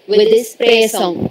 with this prayer song.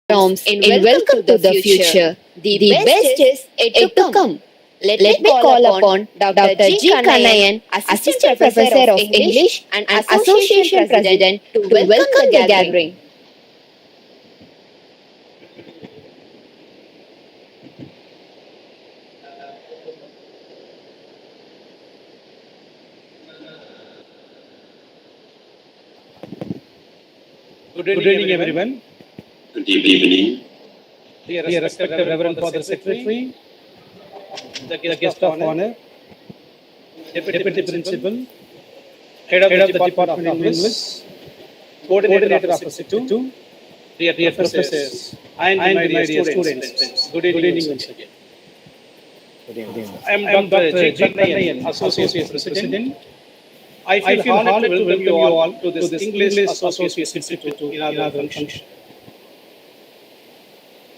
In Welcome to the Future. The best is yet to come. Let me call upon Dr. G. Kanayan, Assistant Professor of English and Association President, to welcome the gathering. Good evening, everyone. Good evening. Dear respected Reverend Father Secretary, the guest of honor, Deputy Principal, Head of the Department of English, Coordinator of Sector 2, dear professors, and my dear students. Good evening once again. I am Dr. G. Kanayan, Associate President. I feel honored to welcome you all to this English Associate Institute inaugural function.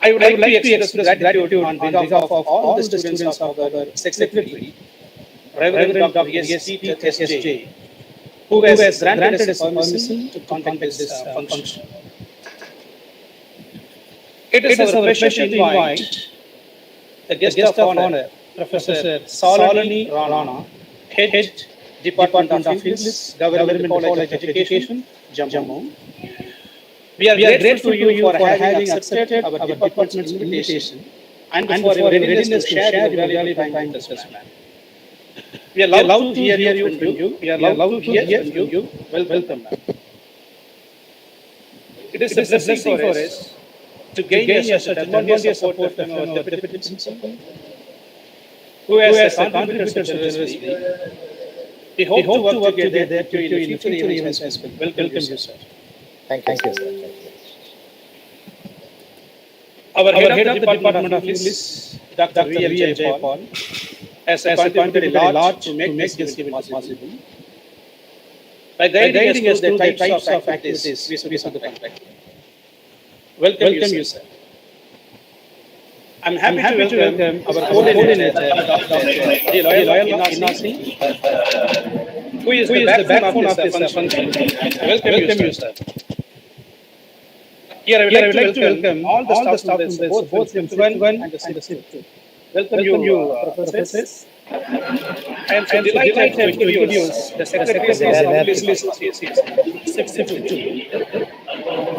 I would like to express gratitude on behalf of all the students of our Secretary, Reverend Dr. S.J., who has granted us permission to conduct this function. It is our pleasure to invite the guest of honor, Professor Saloni Rana, Head Department of English, Government College of Education, Jammu. We are grateful to you for having accepted our department's invitation and for your readiness to share your valuable time with us, ma'am. We are loved to hear you from you. We are loved to hear from you. Welcome, ma'am. It is a blessing for us to gain such a tremendous support from our Deputy Principal, who has contributed so generously. We hope to work together to in future events as well. Welcome you, sir. Thank you, sir. Our head of the Department of English, Dr. V. Paul, has contributed a lot to make this event possible by guiding us through the types of activities we should conduct. Welcome you, sir. I'm happy to welcome our coordinator, Dr. Loyal Inasi, who is the backbone of this function. Welcome you, sir. Here I would like to welcome all the staff members, both principal and the assistant. Welcome you, professors. I am so delighted to introduce the Secretary of English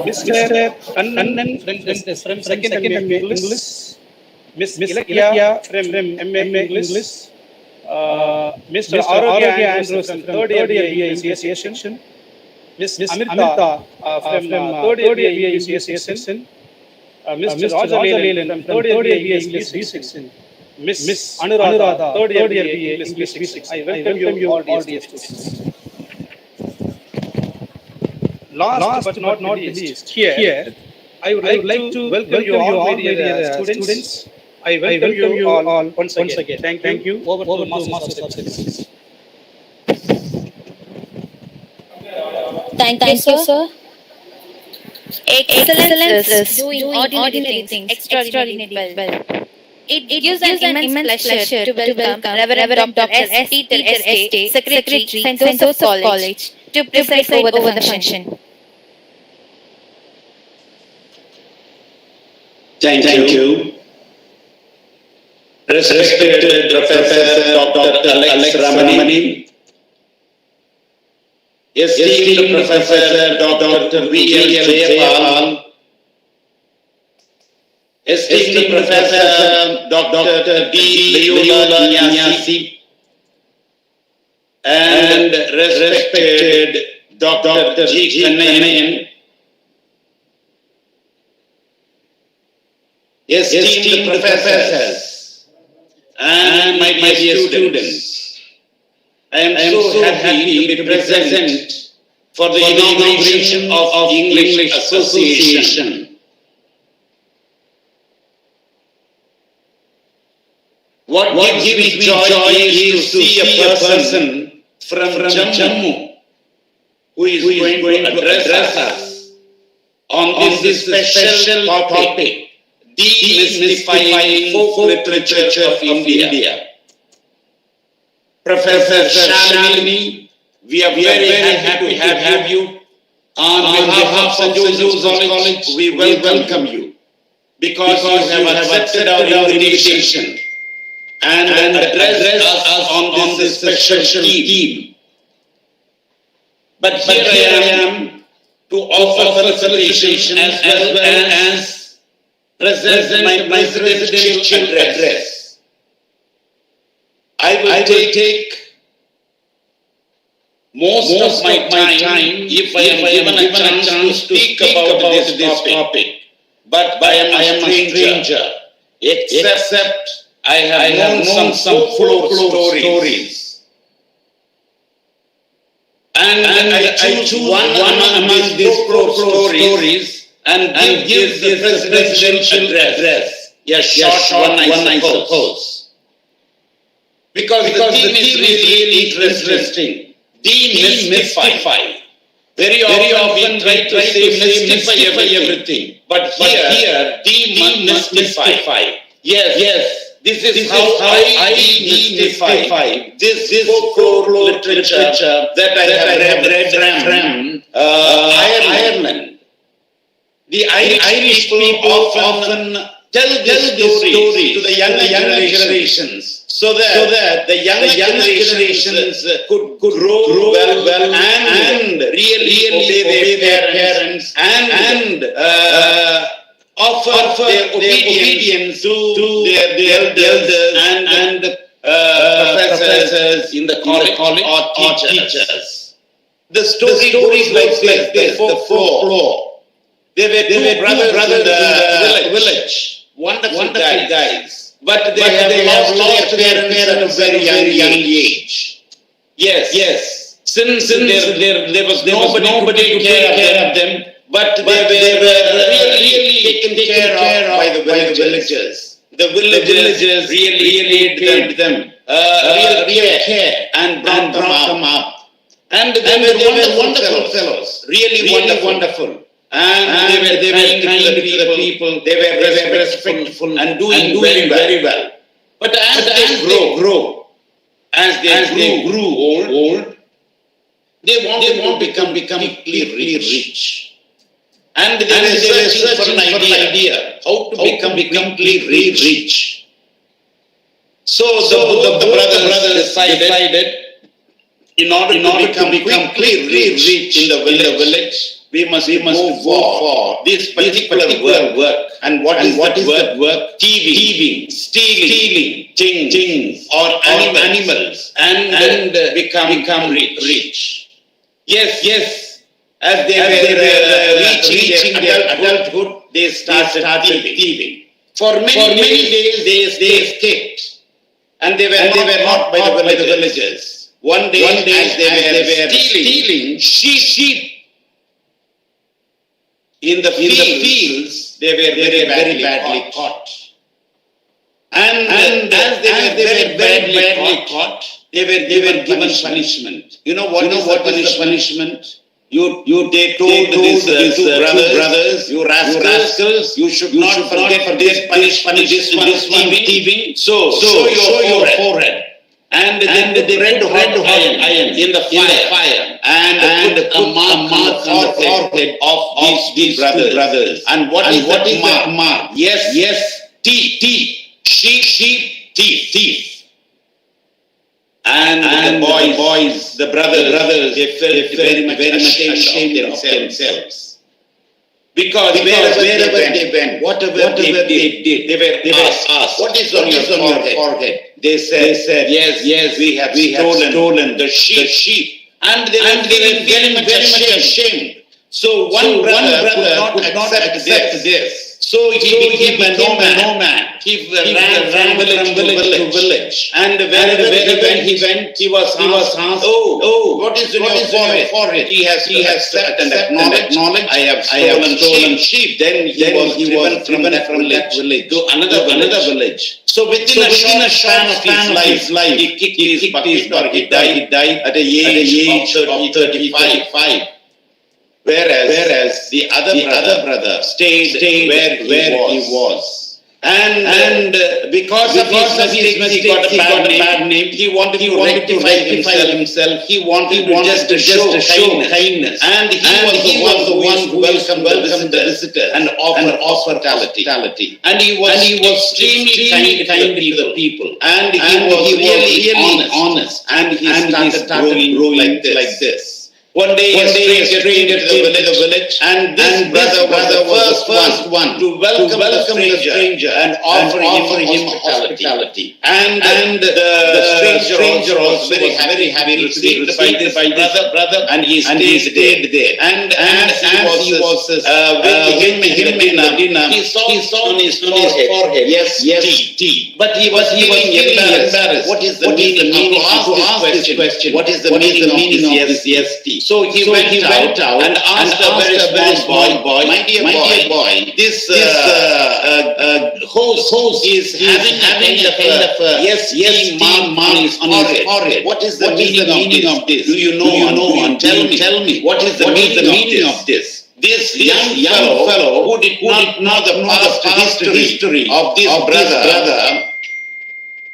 Mr. Annan from Second MA English, Miss Ilakya from MA English, Mr. Arogya Andrews from Third Year BA English section, Miss Amrita from Third Year BA English section, Mr. Roger Leland from Third Year BA English section, Miss Anuradha, Third Year BA English section. I welcome you all dear students. Last but not least, here I would like to welcome you all dear students. I welcome you all once again. Thank you. Over to Master of Ceremonies. Thank you, sir. Excellence is doing ordinary things extraordinarily well. It gives an immense pleasure to welcome Reverend Dr. S. Peter S.K., Secretary, St. Joseph's College, to preside over the function. Thank you. Respected Professor Dr. Alex Ramani, esteemed Professor Dr. V.L. Paul, esteemed Professor Dr. D. Leola Nyasi, and respected Dr. G. Kanayan, esteemed professors, and my dear students, I am so happy to be present for the inauguration of English Association. What gives me joy is to see a person from Jammu who is going to address us on this special topic, demystifying folk literature of India. Professor Shalini, we are very happy to have you. On behalf of St. Joseph's College, we welcome you because you have accepted our invitation and addressed us on this special theme. But here I am to offer felicitation as well as present my presidential address. I will take most of my time if I am given a chance to speak about this topic. But I am a stranger, except I have known some folk stories. And I choose one among these folk stories and give the presidential address. A short one, I suppose. Because the theme is really interesting. Demystify. Very often we try to say mystify everything. But here, demystify. Yes. This is how I demystify this folk literature that I have read from Ireland. The Irish people often tell this story to the younger generations so that the younger generations could grow well and really obey their parents and offer their obedience to their elders and professors in the college or teachers. The story goes like this, the folklore. There were two brothers in the village, wonderful guys, but they have lost their parents at a very young age. Yes. Since there was nobody to take care of them, but they were really taken care of the villagers. The villagers really paid them real care and brought them up. And they were wonderful fellows, really wonderful. And they were kind to the people. They were respectful and doing very well. But as they grow, as they grew old, they want to become completely rich. And they were searching for an idea how to become completely rich. So the brothers decided, in order to become completely rich in the village, we must go for this particular work. And what is that work? Thieving, stealing things or animals, and become rich. Yes. As they were reaching their adulthood, they started thieving. For many days they escaped, and they were not by the villagers. One day as they were stealing sheep in the fields, they were very badly caught. And as they were badly caught, they were given punishment. You know what is the punishment? They told these two brothers, you rascals, you should not forget this thieving. So show your forehead. And then they red iron in the fire and put a mark on the forehead of these brothers. And what is that mark? Yes, thief, sheep, thief. And the brothers, they felt very much ashamed of themselves. Because wherever they went, whatever they did, they were asked, what is on your forehead? They said, yes, we have stolen the sheep. And they were very much ashamed. So one brother could not accept this. So he became a nomad. He ran from village to village. And wherever he went, he was asked, what is in your forehead? He has accepted and acknowledged, I have stolen sheep. Then he was driven from that village to another village. So within a span of his life, he kicked his bucket, or he died at the age of 35. Whereas the other brother stayed where he was. And because of his mistake, he got a bad name. He wanted to rectify himself. He wanted to show kindness. And he was the one who welcomed the visitor and offered hospitality. And he was extremely kind to the people. And he was really honest. And he started growing like this. One day a stranger came to the village, and this brother was the first one to welcome the stranger and offer him hospitality. And the stranger was very happy received by this brother, and he stayed there. And as he was with him in dinner, he saw on his forehead, yes, tea. But he was embarrassed. What is the meaning? To ask this question. What is the meaning of this yes tea? So he went out and asked a very small boy, my dear boy, this host is having a kind of yes mark on his forehead. What is the meaning of this? Do you know? Tell me. What is the meaning of this? This young fellow who did not know the past history of this brother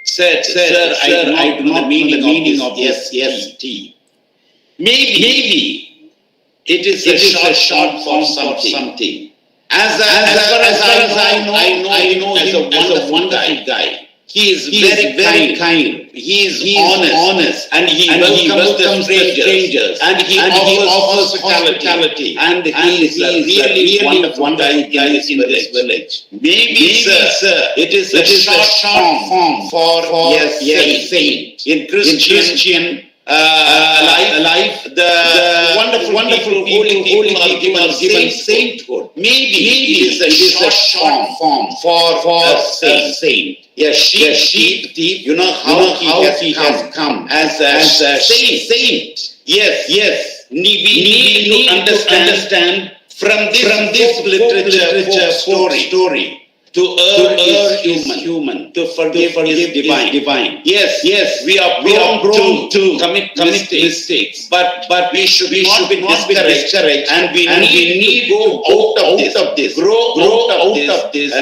said, Sir, I do not know the meaning of yes tea. Maybe it is a short form of something. As far as I know as a wonderful guy. He is very kind. He is honest, and he welcomes the strangers, and he offers hospitality. And he is a really wonderful guy in this village. Maybe, sir, it is a short form for saint. In Christian life, the wonderful holy people are given sainthood. Maybe it is a short form for a saint. Yes, sheep thief. You know how he has come as a saint. Yes. We need to understand from this literature folk story To err is human. To forgive is divine. Yes, we are prone to commit mistakes. But we should not be discouraged, and we need to go out of this, grow out of this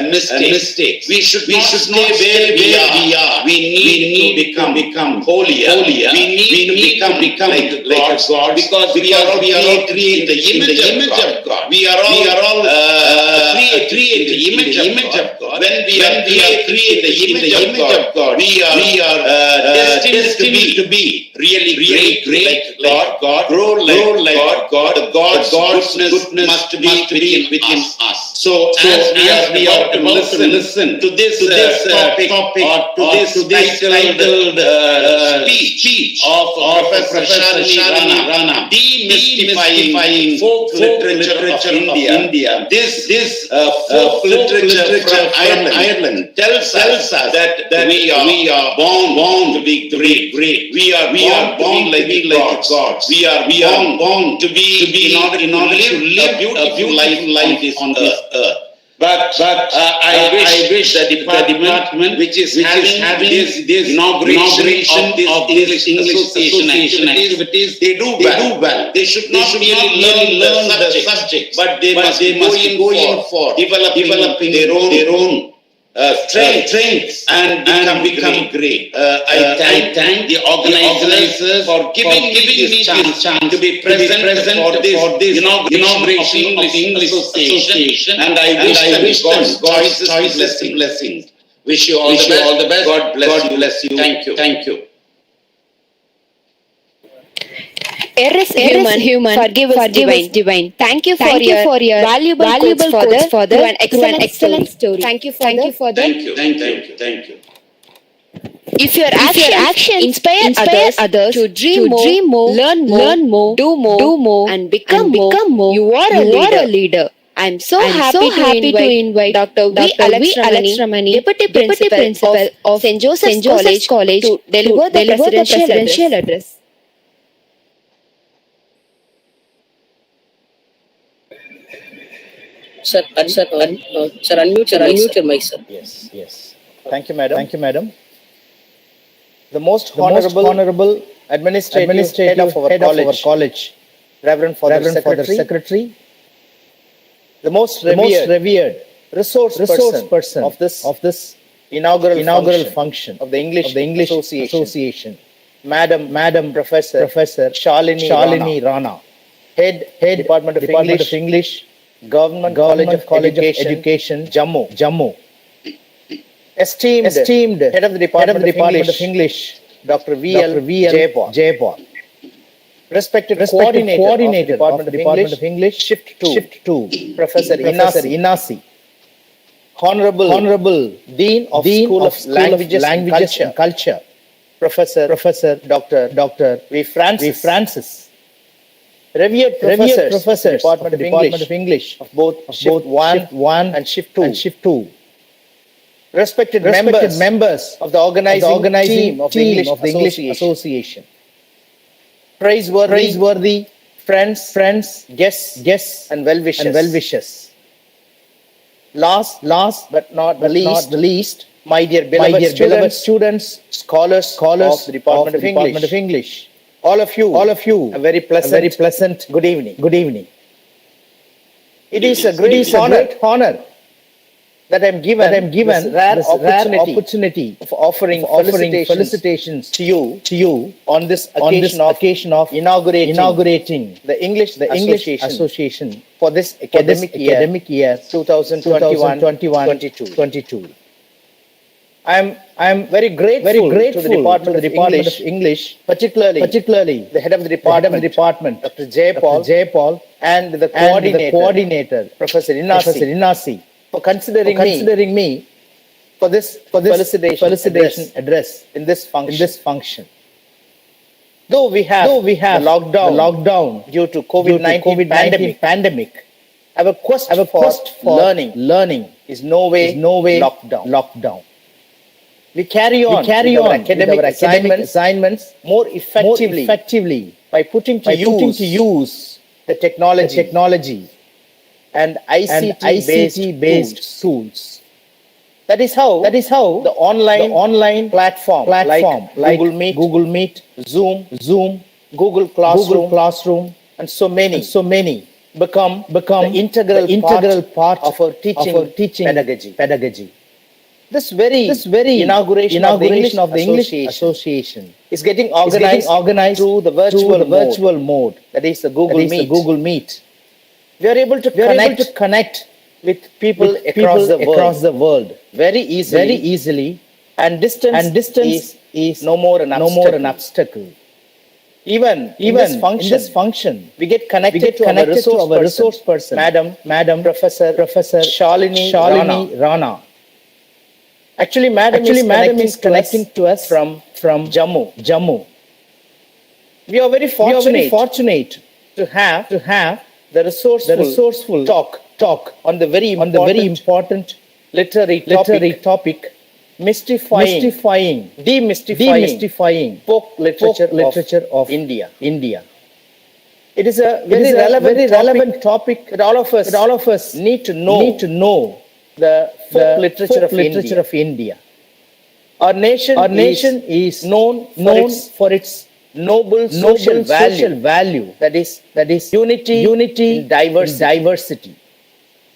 mistakes. We should not stay where we are. We need to become holier. We need to become like God, because we are all created in the image of God. We are all created in the image of God. When we are created in the image of God, we are destined to be really great like God, grow like God. God's goodness must be within us. So as we are about to listen to this topic or to this titled speech of Professor Rana, demystifying folk literature of India. This folk literature from Ireland tells us that we are born to be great. We are born like gods. We are born to be in order to live a beautiful life on this earth. But I wish the department which is having this inauguration of this English association activities, they do well. They should not merely learn the subject, but they must go in for developing their own strengths and become great. I thank the organizers for giving me this chance to be present for this inauguration of English Association, and I wish them God's blessings. Wish you all the best. God bless you. Thank you. Error is human, forgive is divine. Thank you for your valuable quotes for an excellent story. Thank you for that. Thank you. If your actions inspire others to dream more, learn more, do more, and become more, you are a leader. I am so happy to invite Dr. V. Alex Ramani, Deputy Principal of St. Joseph's College to deliver the presidential address. Sir, unmute your mic, sir. Yes. Thank you, madam. The most honorable administrative head of our college, Reverend Father Secretary, the most revered resource person of this inaugural function of the English Association, Madam Professor Shalini Rana, Head Department of English, Government College of Education, Jammu. Esteemed Head of the Department of English, Dr. V.L. Jayapal. Respected Coordinator of the Department of English, Shift 2, Professor Inasi. Honorable Dean of School of Languages and Culture, Professor Dr. V. Francis. Revered professors, Department of English of both Shift 1 and Shift 2. Respected members of the organizing team of the English Association. Praiseworthy friends, guests, and well-wishers. Last but not the least, my dear beloved students, scholars of the Department of English. All of you, a very pleasant good evening. It is a great honor that I am given this rare opportunity of offering felicitations to you on this occasion of inaugurating the English Association for this academic year 2021-22. I am very grateful to the Department of English, particularly the head of the department, Dr. Jayapal, and the coordinator, Professor Inasi, for considering me for this felicitation address in this function. Though we have the lockdown due to COVID-19 pandemic, our quest for learning is no way locked down. We carry on academic assignments more effectively by putting to use the technology and ICT-based tools. That is how the online platform like Google Meet, Zoom, Google Classroom, and so many become the integral part of our teaching pedagogy. This very inauguration of the English Association is getting organized through the virtual mode. That is the Google Meet. We are able to connect with people across the world very easily, and distance is no more an obstacle. Even in this function, we get connected to our resource person, Madam Professor Shalini Rana. Actually, Madam is connecting to us from Jammu. We are very fortunate to have the resourceful talk on the very important literary topic, demystifying folk literature of India. It is a very relevant topic that all of us need to know the folk literature of India. Our nation is known for its noble social value, that is unity in diversity.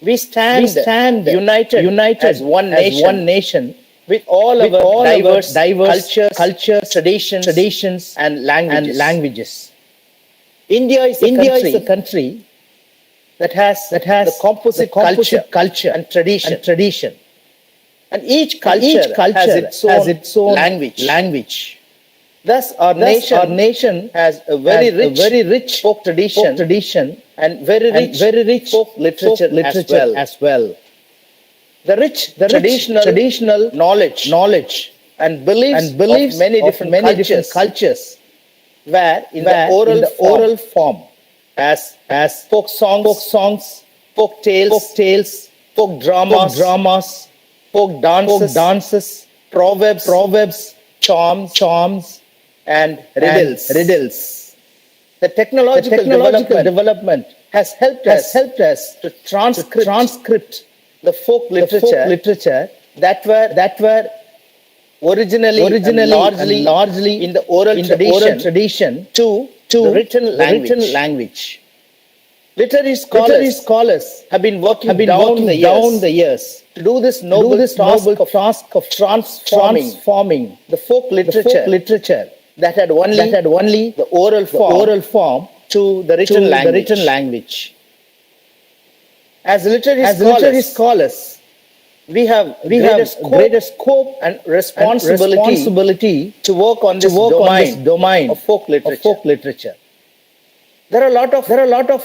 We stand united as one nation with all our diverse cultures, traditions, and languages. India is a country that has the composite culture and tradition. And each culture has its own language. Thus, our nation has a very rich folk tradition and very rich folk literature as well. The rich traditional knowledge and beliefs of many different cultures were in the oral form as folk songs, folk tales, folk dramas, folk dances, proverbs, charms, and riddles. The technological development has helped us to transcript the folk literature that were originally and largely in the oral tradition to the written language. Literary scholars have been working down the years to do this noble task of transforming the folk literature that had only the oral form to the written language. As literary scholars, we have greater scope and responsibility to work on this domain of folk literature. There are a lot of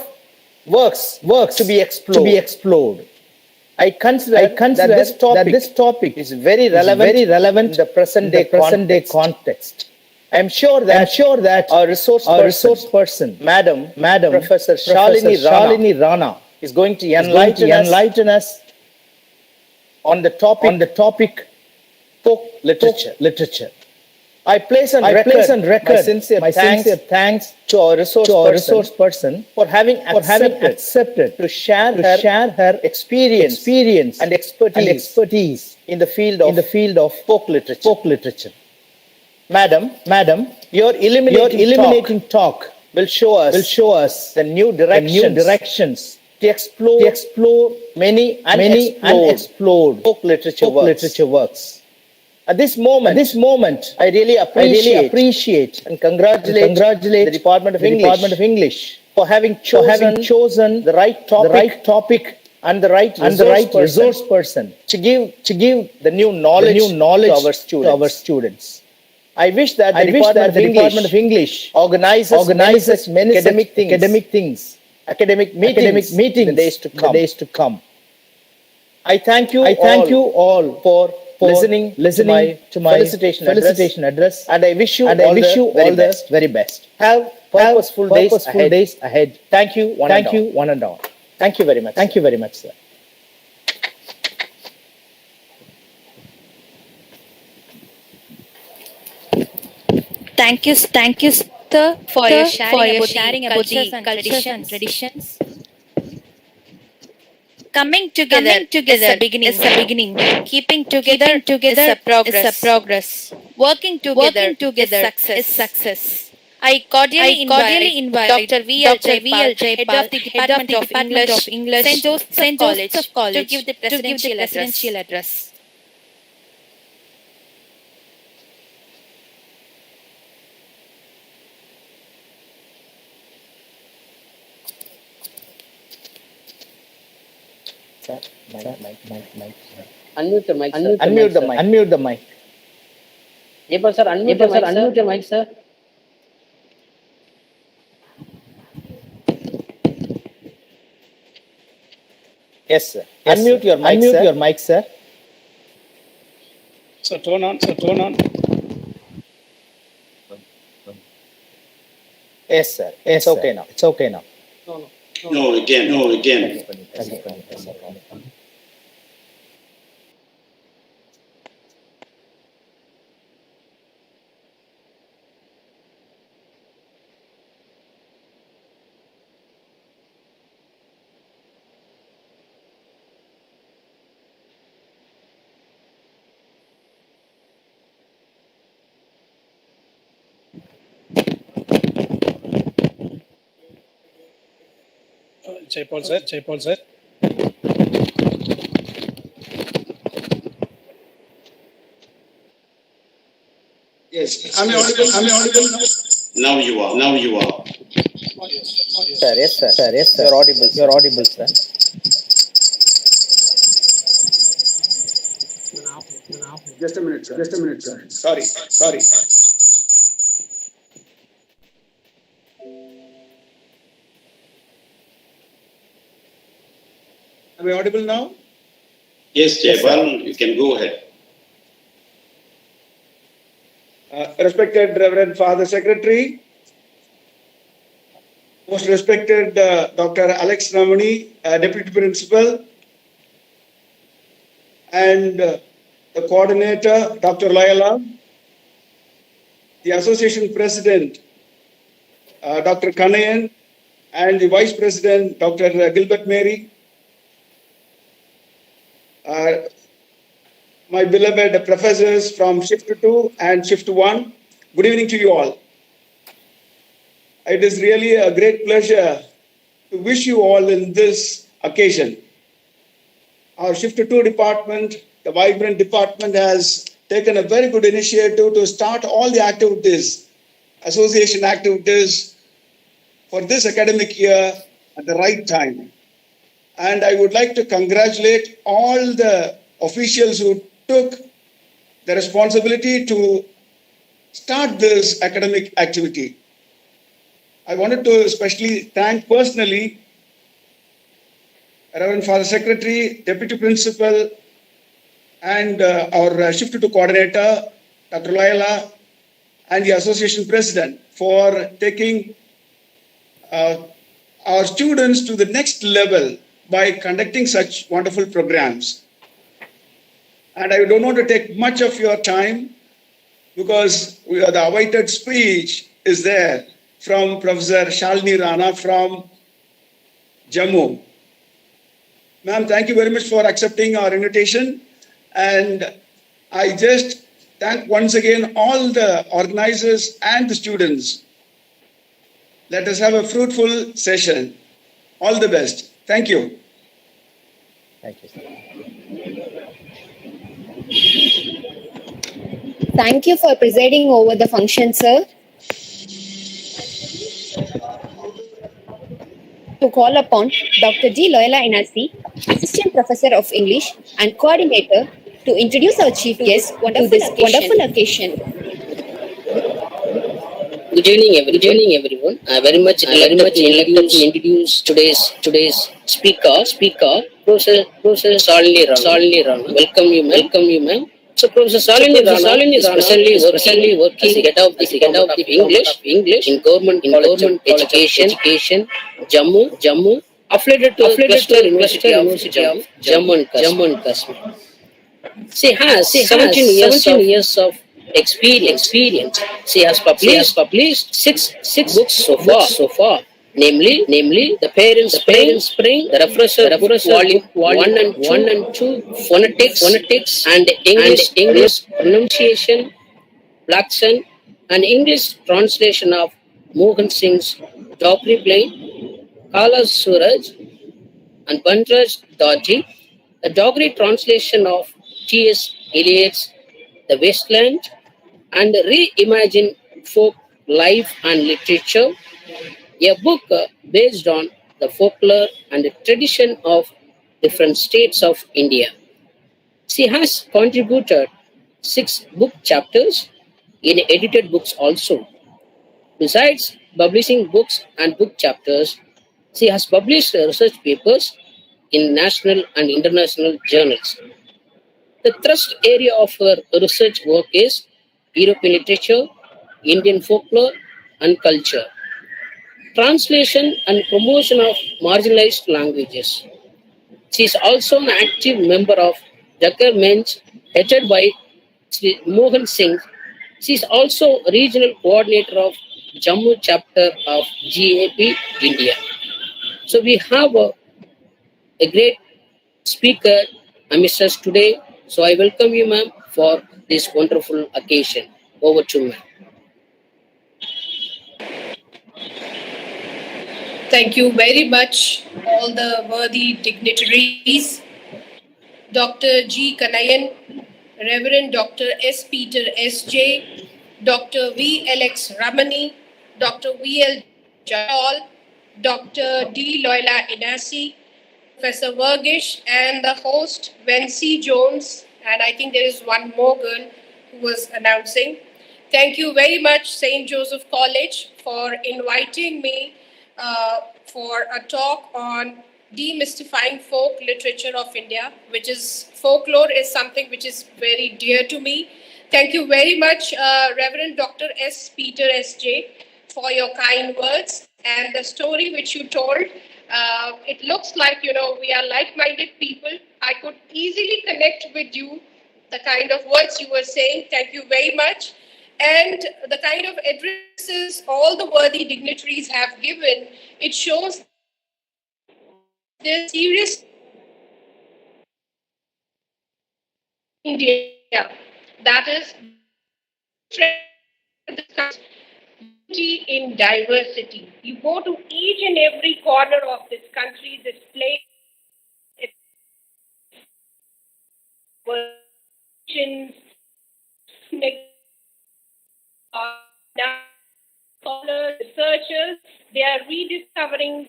works to be explored. I consider that this topic is very relevant in the present day context. I am sure that our resource person, Madam Professor Shalini Rana, is going to enlighten us on the topic folk literature. I place on record my sincere thanks to our resource person for having accepted to share her experience and expertise in the field of folk literature. Madam, your illuminating talk will show us the new directions to explore many unexplored folk literature works. At this moment, I really appreciate and congratulate the Department of English for having chosen the right topic and the right resource person to give the new knowledge to our students. I wish that the Department of English organizes many academic meetings in the days to come. I thank you all for listening to my felicitation address, and I wish you all the very best. Have purposeful days ahead. Thank you, one and all. Thank you very much, sir. Thank you, sir, for your sharing about the cultures and traditions. Coming together is a beginning. Keeping together is a progress. Working together is success. I cordially invite Dr. V.L. Jaipal, Head of the Department of English, St. Joseph College, to give the presidential address. Unmute your mic, sir. Unmute the mic. Jaipal sir, unmute your mic, sir. Yes, sir. Unmute your mic, sir. So turn on. Yes, sir. It's okay now. No, again. Jaipal sir. Yes. Am I audible? Now you are. Sir, yes, sir. You're audible, sir. Just a minute, sir. Sorry. Am I audible now? Yes, Jaipal, you can go ahead. Respected Reverend Father Secretary, most respected Dr. Alex Ramani, Deputy Principal, and the coordinator, Dr. Loyola, the Association President, Dr. Kanayan, and the Vice President, Dr. Gilbert Mary, my beloved professors from Shift 2 and Shift 1, good evening to you all. It is really a great pleasure to wish you all in this occasion. Our Shift 2 department, the vibrant department, has taken a very good initiative to start all the activities, association activities, for this academic year at the right time. And I would like to congratulate all the officials who took the responsibility to start this academic activity. I wanted to especially thank personally Reverend Father Secretary, Deputy Principal, and our Shift 2 coordinator, Dr. Loyola, and the Association President for taking our students to the next level by conducting such wonderful programs. And I don't want to take much of your time because the awaited speech is there from Professor Shalini Rana from Jammu. Ma'am, thank you very much for accepting our invitation. And I just thank once again all the organizers and the students. Let us have a fruitful session. All the best. Thank you. Thank you, sir. Thank you for presiding over the function, sir. To call upon Dr. G. Loyola NRC, Assistant Professor of English and Coordinator, to introduce our chief guest to this wonderful occasion. Good evening, everyone. I very much delighted to introduce today's speaker, Professor Shalini Rana. Welcome you, ma'am. So Professor Shalini Rana is presently working as head of the English in Government College of Education, Jammu, affiliated to Cluster University of Jammu and Kashmir. She has 17 years of experience. She has published six books so far. namely the parents spring, the refresher volume 1 and 2, phonetics and English pronunciation, Blackson, and English translation of Mohan Singh's Jopri play, Kala Suraj and Banraj Daji, a Dogri translation of T.S. Eliot's The Wasteland, and reimagine folk life and literature, a book based on the folklore and the tradition of different states of India. She has contributed 6 book chapters in edited books also. Besides publishing books and book chapters, she has published research papers in national and international journals. The thrust area of her research work is European literature, Indian folklore, and culture, translation and promotion of marginalized languages. She is also an active member of Jakar Mensch, headed by Sri Mohan Singh. She is also regional coordinator of Jammu chapter of GAP India. So we have a great speaker amidst us today. So I welcome you, ma'am, for this wonderful occasion. Over to you, ma'am. Thank you very much, all the worthy dignitaries, Dr. G. Kanayan, Reverend Dr. S. Peter S.J., Dr. V. L.X. Ramani, Dr. V. L. Jayal, Dr. D. Loyola Inasi, Professor Vergish, and the host, Vency Jones. And I think there is one more girl who was announcing. Thank you very much, St. Joseph College, for inviting me for a talk on demystifying folk literature of India, which is folklore is something which is very dear to me. Thank you very much, Reverend Dr. S. Peter S.J., for your kind words and the story which you told. It looks like, we are like-minded people. I could easily connect with you, the kind of words you were saying. Thank you very much. And the kind of addresses all the worthy dignitaries have given, it shows there's serious India. That is unity in diversity. You go to each and every corner of this country, this place, now scholars, researchers, they are rediscovering,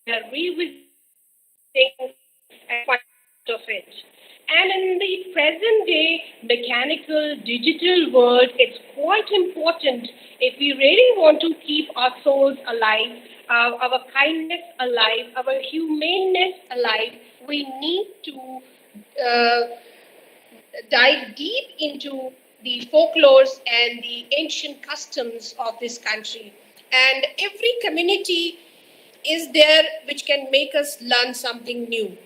they are revisiting and part of it. And in the present day mechanical digital world, it's quite important if we really want to keep our souls alive, our kindness alive, our humaneness alive, we need to dive deep into the folklores and the ancient customs of this country. And every community is there which can make us learn something new.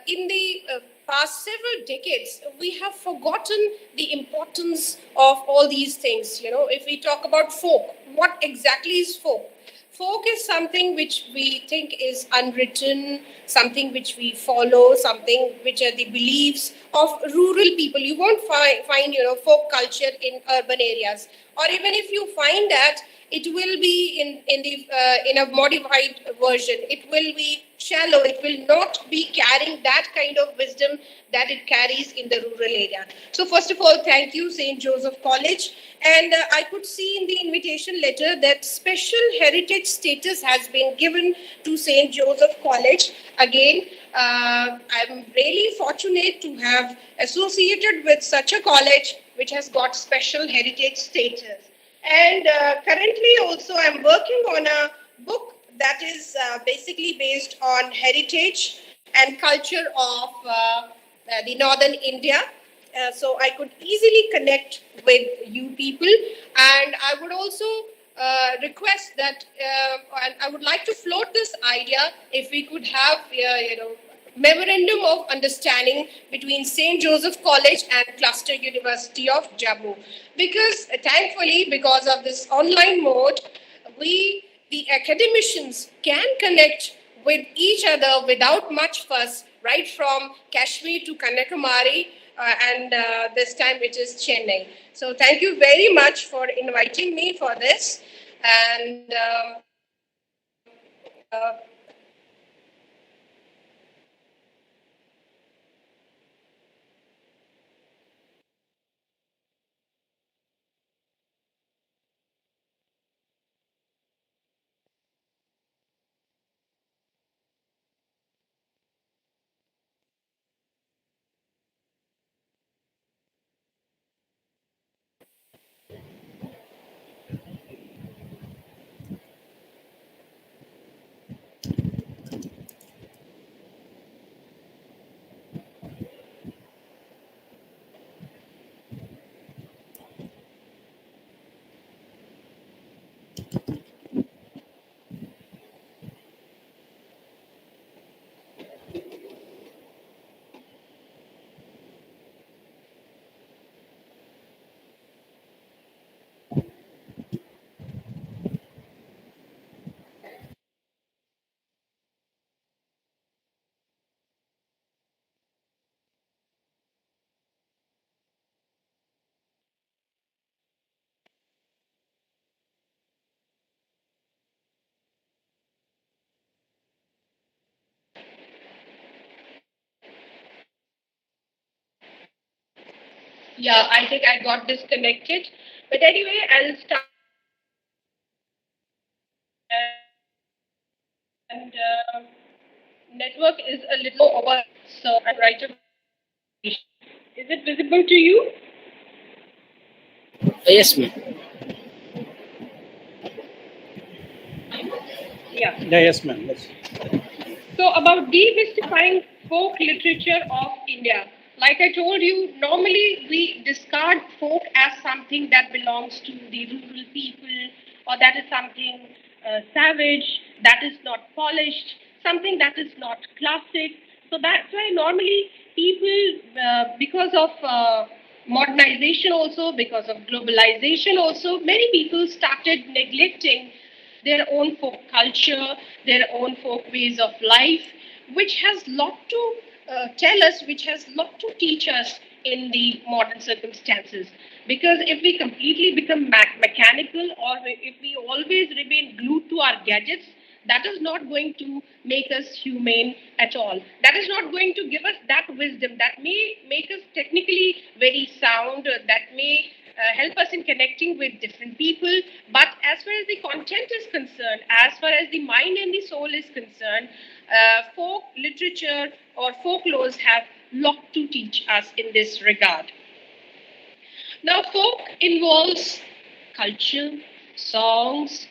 In the past several decades, we have forgotten the importance of all these things. If we talk about folk, what exactly is folk? Folk is something which we think is unwritten, something which we follow, something which are the beliefs of rural people. You won't find folk culture in urban areas, or even if you find that, it will be in a modified version. It will be shallow. It will not be carrying that kind of wisdom that it carries in the rural area. So first of all, thank you, St. Joseph College. And I could see in the invitation letter that special heritage status has been given to St. Joseph College. Again, I'm really fortunate to have associated with such a college which has got special heritage status. And currently also I'm working on a book that is basically based on heritage and culture of the northern India. So I could easily connect with you people. And I would also request that, and I would like to float this idea if we could have, memorandum of understanding between St. Joseph College and Cluster University of Jammu. Because thankfully, because of this online mode, we the academicians can connect with each other without much fuss, right from Kashmir to Kanyakumari, and this time it is Chennai. So thank you very much for inviting me for this. And yeah, I think I got disconnected. But anyway, I'll start. And network is a little over, so I'm right away. Is it visible to you? Yes, ma'am. Yeah. Yeah, yes, ma'am. Yes. So, about demystifying folk literature of India. Like I told you, normally we discard folk as something that belongs to the rural people, or that is something savage, that is not polished, something that is not classic. So that's why normally people, because of modernization also, because of globalization also, many people started neglecting their own folk culture, their own folk ways of life, which has lot to tell us, which has lot to teach us in the modern circumstances. Because if we completely become mechanical, or if we always remain glued to our gadgets, that is not going to make us humane at all. That is not going to give us that wisdom that may make us technically very sound, that may help us in connecting with different people. But as far as the content is concerned, as far as the mind and the soul is concerned, folk literature or folklores have lot to teach us in this regard. Now, folk involves culture, songs,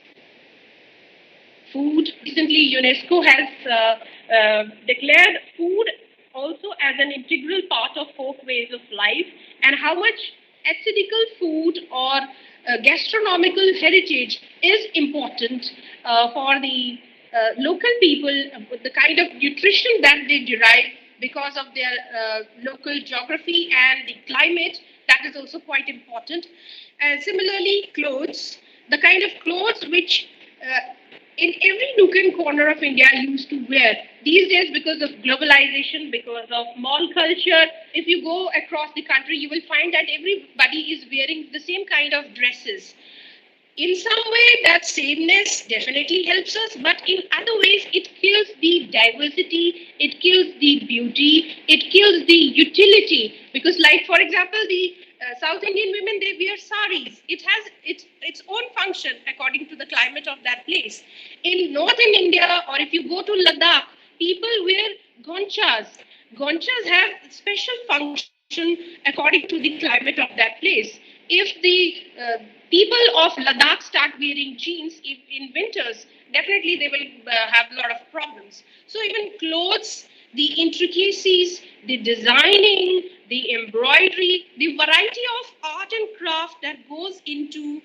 food. Recently, UNESCO has declared food also as an integral part of folk ways of life, and how much ethical food or gastronomical heritage is important for the local people, the kind of nutrition that they derive because of their local geography and the climate, that is also quite important. And similarly, clothes, the kind of clothes which in every nook and corner of India used to wear. These days, because of globalization, because of mall culture, if you go across the country, you will find that everybody is wearing the same kind of dresses. In some way, that sameness definitely helps us, but in other ways, it kills the diversity, it kills the beauty, it kills the utility. Because, like for example, the South Indian women, they wear saris. It has its own function according to the climate of that place. In northern India, or if you go to Ladakh, people wear gonchas. Gonchas have special function according to the climate of that place. If the people of Ladakh start wearing jeans in winters, definitely they will have a lot of problems. So even clothes, the intricacies, the designing, the embroidery, the variety of art and craft that goes into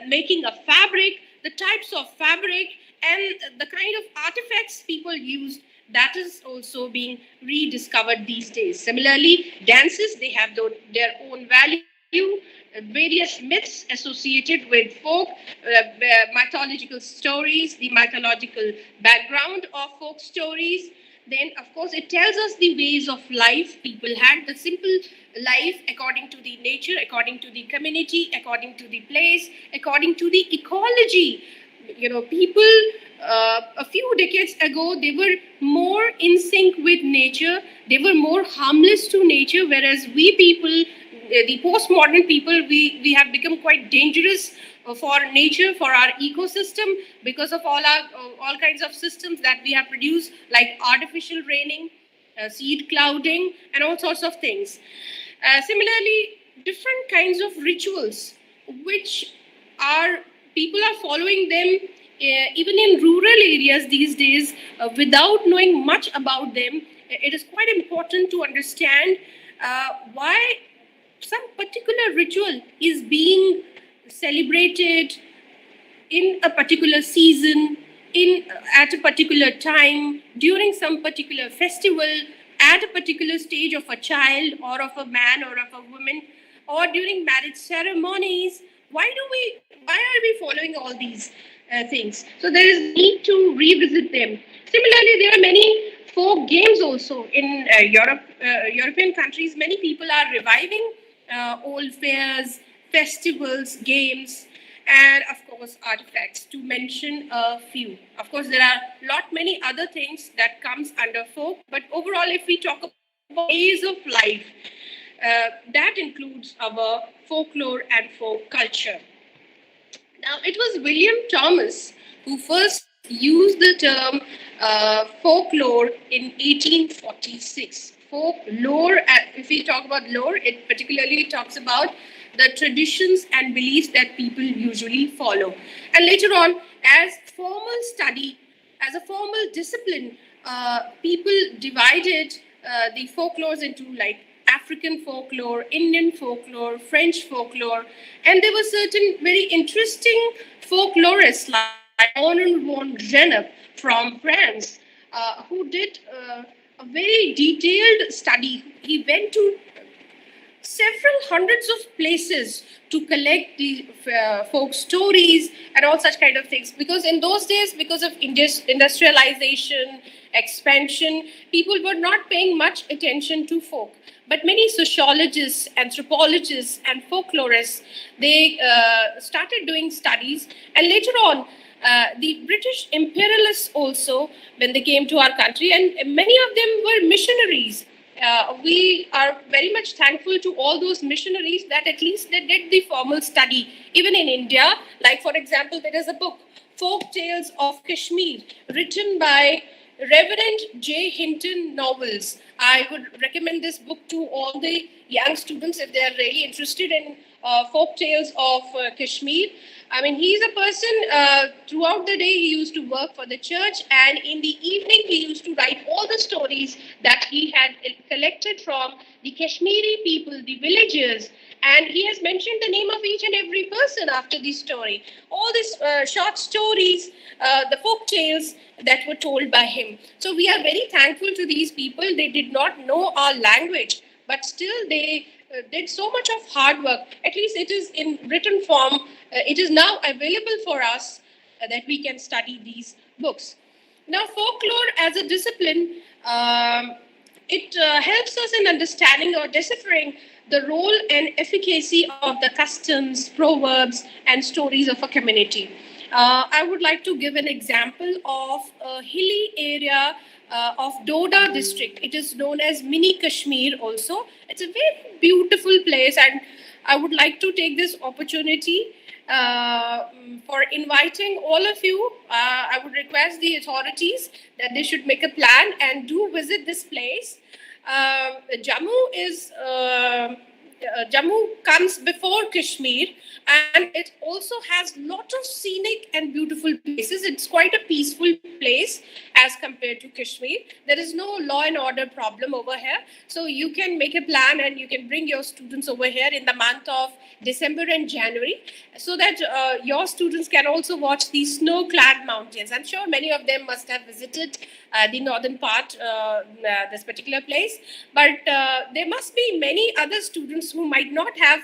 making a fabric, the types of fabric, and the kind of artifacts people use, that is also being rediscovered these days. Similarly, dances, they have their own value. various myths associated with folk, mythological stories, the mythological background of folk stories. Then, of course, it tells us the ways of life people had, the simple life according to the nature, according to the community, according to the place, according to the ecology. People a few decades ago, they were more in sync with nature, they were more harmless to nature, whereas we people, the postmodern people, we have become quite dangerous for nature, for our ecosystem, because of all kinds of systems that we have produced, like artificial raining, seed clouding, and all sorts of things. Similarly, different kinds of rituals, which are people are following them even in rural areas these days without knowing much about them. It is quite important to understand why some particular ritual is being celebrated in a particular season, in at a particular time, during some particular festival, at a particular stage of a child or of a man or of a woman, or during marriage ceremonies. Why are we following all these things? So there is need to revisit them. Similarly, there are many folk games also in European countries. Many people are reviving old fairs, festivals, games, and of course artifacts, to mention a few. Of course, there are many other things that comes under folk, but overall, if we talk about ways of life, that includes our folklore and folk culture. Now, it was William Thomas who first used the term folklore in 1846. Folklore, if we talk about lore, it particularly talks about the traditions and beliefs that people usually follow. And later on, as formal study, as a formal discipline, people divided the folklores into like African folklore, Indian folklore, French folklore, and there were certain very interesting folklorists like Arnold von Gennep from France, who did a very detailed study. He went to several hundreds of places to collect the folk stories and all such kind of things, because in those days, because of industrialization, expansion, people were not paying much attention to folk. But many sociologists, anthropologists, and folklorists, they started doing studies, and later on the British imperialists also, when they came to our country, and many of them were missionaries. We are very much thankful to all those missionaries that at least they did the formal study. Even in India, like for example, there is a book, Folk Tales of Kashmir, written by Reverend J. Hinton Novels. I would recommend this book to all the young students if they are really interested in folk tales of Kashmir. I mean, he's a person, throughout the day, he used to work for the church, and in the evening, he used to write all the stories that he had collected from the Kashmiri people, the villagers, and he has mentioned the name of each and every person after the story. All these short stories, the folk tales that were told by him. So we are very thankful to these people. They did not know our language, but still they did so much of hard work. At least it is in written form. It is now available for us that we can study these books. Now, folklore as a discipline, it helps us in understanding or deciphering the role and efficacy of the customs, proverbs, and stories of a community. I would like to give an example of a hilly area of Doda district. It is known as Mini Kashmir also. It's a very beautiful place, and I would like to take this opportunity for inviting all of you. I would request the authorities that they should make a plan and do visit this place. Jammu comes before Kashmir, and it also has lot of scenic and beautiful places. It's quite a peaceful place as compared to Kashmir. There is no law and order problem over here. So you can make a plan and you can bring your students over here in the month of December and January, so that your students can also watch these snow-clad mountains. I'm sure many of them must have visited the northern part, this particular place, but there must be many other students who might not have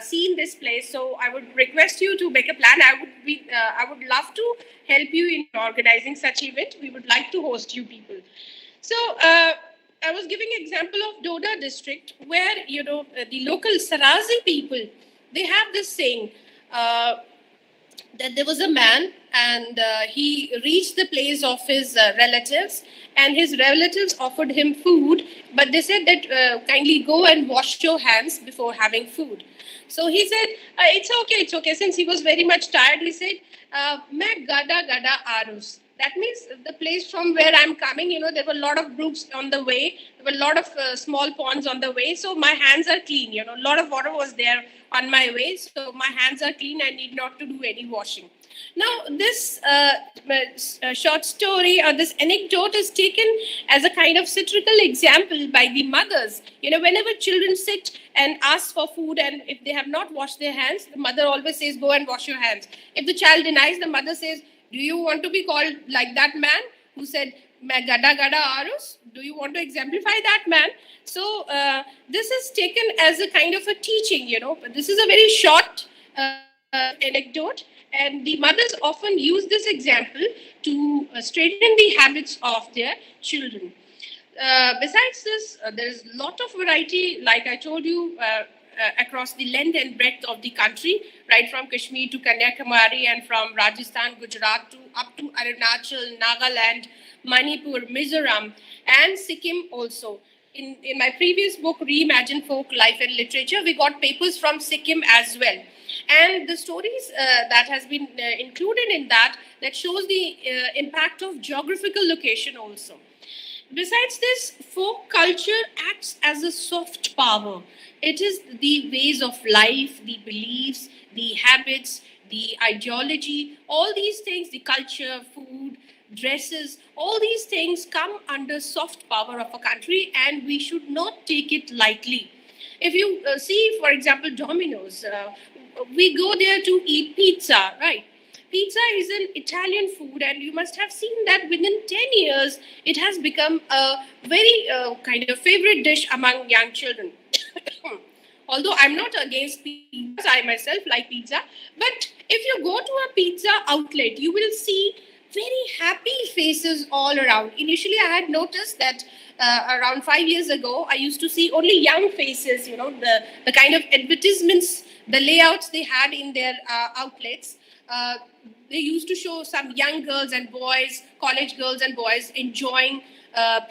seen this place. So I would request you to make a plan. I would love to help you in organizing such event. We would like to host you people. So I was giving example of Doda district, where the local Sarasi people, they have this saying. That there was a man, and he reached the place of his relatives, and his relatives offered him food, but they said that kindly go and wash your hands before having food. So he said, it's okay. Since he was very much tired, he said, "Main gada gada arus." That means the place from where I'm coming, there were a lot of brooks on the way. There were a lot of small ponds on the way. So my hands are clean. A lot of water was there on my way. So my hands are clean. I need not to do any washing. Now, this short story or this anecdote is taken as a kind of satirical example by the mothers. Whenever children sit and ask for food, and if they have not washed their hands, the mother always says, "Go and wash your hands." If the child denies, the mother says, "Do you want to be called like that man who said, "Main gada gada arus"? Do you want to exemplify that man?" So this is taken as a kind of a teaching, But this is a very short anecdote, and the mothers often use this example to straighten the habits of their children. Besides this, there is a lot of variety, like I told you, across the length and breadth of the country, right from Kashmir to Kanyakumari, and from Rajasthan, Gujarat to up to Arunachal, Nagaland, Manipur, Mizoram, and Sikkim also. In my previous book, Reimagine Folk Life and Literature, we got papers from Sikkim as well. And the stories that has been included in that shows the impact of geographical location also. Besides this, folk culture acts as a soft power. It is the ways of life, the beliefs, the habits, the ideology, all these things, the culture, food, dresses, all these things come under soft power of a country, and we should not take it lightly. If you see, for example, Domino's, we go there to eat pizza, right? Pizza is an Italian food, and you must have seen that within 10 years, it has become a very kind of favorite dish among young children. Although I'm not against pizza, I myself like pizza. But if you go to a pizza outlet, you will see very happy faces all around. Initially, I had noticed that around 5 years ago, I used to see only young faces, the kind of advertisements, the layouts they had in their outlets. They used to show some young girls and boys, college girls and boys enjoying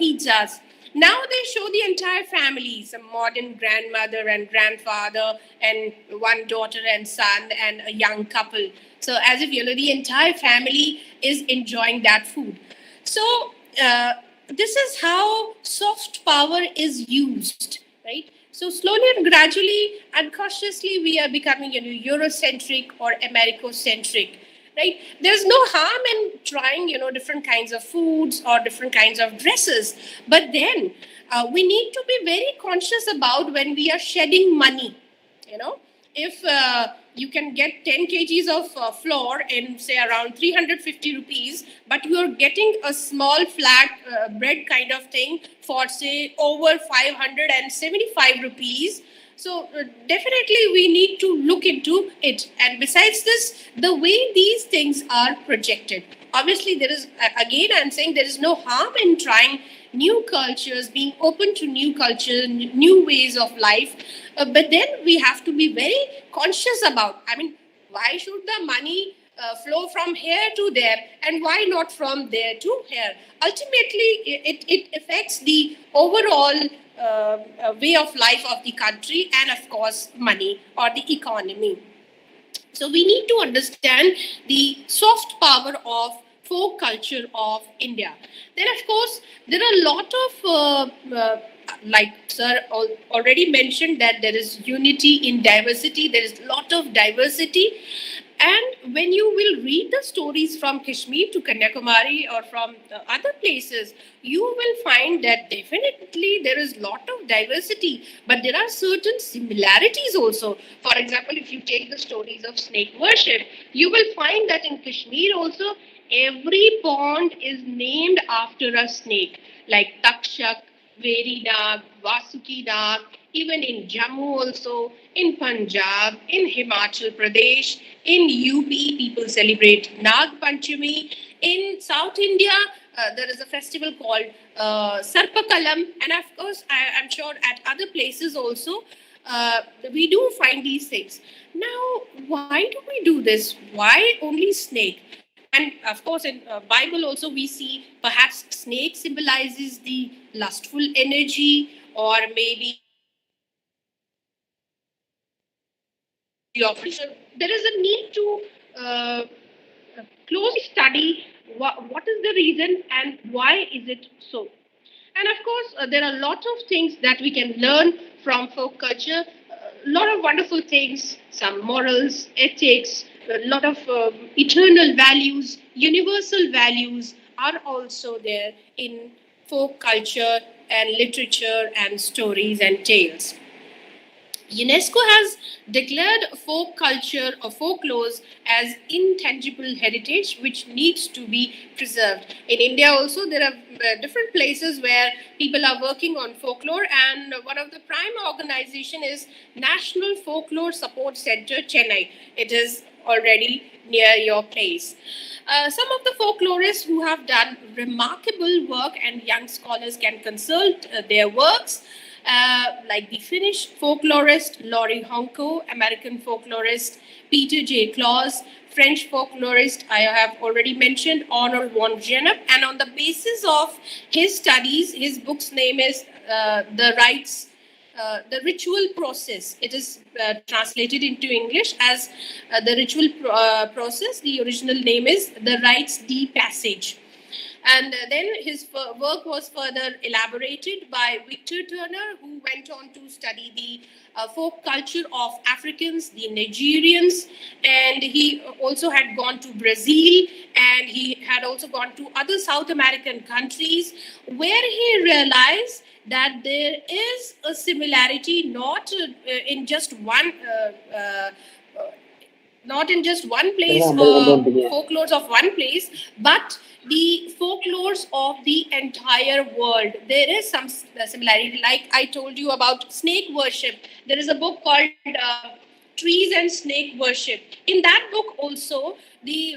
pizzas. Now they show the entire family, some modern grandmother and grandfather, and one daughter and son, and a young couple. So as if the entire family is enjoying that food. So this is how soft power is used, right? So slowly and gradually, unconsciously, we are becoming Eurocentric or Americocentric, right? There's no harm in trying different kinds of foods or different kinds of dresses, but then we need to be very conscious about when we are shedding money. If you can get 10 kgs of flour in say around 350 rupees, but you are getting a small flat bread kind of thing for say over 575 rupees. So definitely we need to look into it. And besides this, the way these things are projected, obviously there is, again I'm saying, there is no harm in trying new cultures, being open to new culture, new ways of life. But then we have to be very conscious about, why should the money flow from here to there, and why not from there to here? Ultimately, it affects the overall way of life of the country, and of course, money or the economy. So we need to understand the soft power of folk culture of India. Then, of course, there are a lot of, like sir already mentioned, that there is unity in diversity. There is a lot of diversity. And when you will read the stories from Kashmir to Kanyakumari or from other places, you will find that definitely there is a lot of diversity, but there are certain similarities also. For example, if you take the stories of snake worship, you will find that in Kashmir also, every pond is named after a snake, like Takshak, Veri Nag, Vasuki Nag, even in Jammu also, in Punjab, in Himachal Pradesh, in UP, people celebrate Nag Panchami. In South India, there is a festival called Sarpakalam, and of course, I'm sure at other places also, we do find these things. Now, why do we do this? Why only snake? And of course, in Bible also we see perhaps snake symbolizes the lustful energy, or maybe the officer. There is a need to closely study what is the reason and why is it so. And of course, there are a lot of things that we can learn from folk culture. A lot of wonderful things, some morals, ethics, a lot of eternal values, universal values are also there in folk culture and literature and stories and tales. UNESCO has declared folk culture or folklore as intangible heritage which needs to be preserved. In India also there are different places where people are working on folklore, and one of the prime organization is National Folklore Support Center, Chennai. It is already near your place. Some of the folklorists who have done remarkable work, and young scholars can consult their works, like the Finnish folklorist Laurie Honko, American folklorist Peter J. Claus, French folklorist I have already mentioned, Honor von Genep, and on the basis of his studies, his book's name is the ritual process. It is translated into English as the ritual process. The original name is the rites de passage. And then his work was further elaborated by Victor Turner, who went on to study the folk culture of Africans, the Nigerians, and he also had gone to Brazil, and he had also gone to other South American countries, where he realized that there is a similarity not in just one not in just one place, folklores of one place, but the folklores of the entire world. There is some similarity. Like I told you about snake worship, there is a book called Trees and Snake Worship. In that book also, the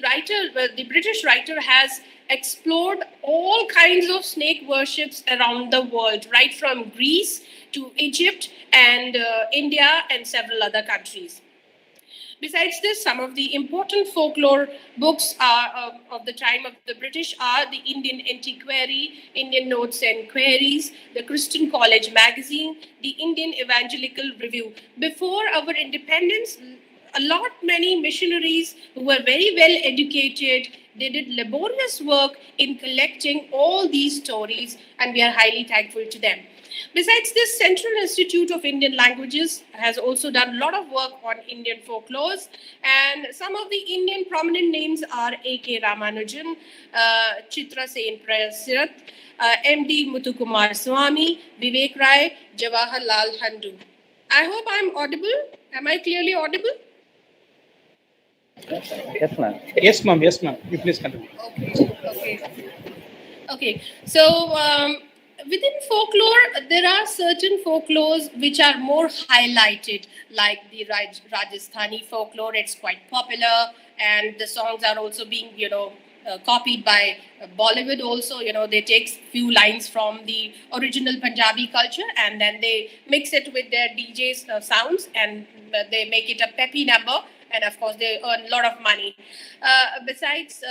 British writer has explored all kinds of snake worships around the world, right from Greece to Egypt and India and several other countries. Besides this, some of the important folklore books of the time of the British are the Indian Antiquary, Indian Notes and Queries, the Christian College Magazine, the Indian Evangelical Review. Before our independence, many missionaries who were very well educated, they did laborious work in collecting all these stories, and we are highly thankful to them. Besides this, Central Institute of Indian Languages has also done a lot of work on Indian folklores, and some of the Indian prominent names are A.K. Ramanujan, Chitra Sen Prasirat, M.D. Muthukumar Swami, Vivek Rai, Jawaharlal Nehru. I hope I'm audible. Am I clearly audible? Yes, ma'am. Yes, ma'am. Yes, ma'am. You please continue. Okay. So within folklore, there are certain folklores which are more highlighted, like the Rajasthani folklore. It's quite popular, and the songs are also being, copied by Bollywood also. They take few lines from the original Punjabi culture, and then they mix it with their DJ's sounds, and they make it a peppy number. And of course, they earn a lot of money. Besides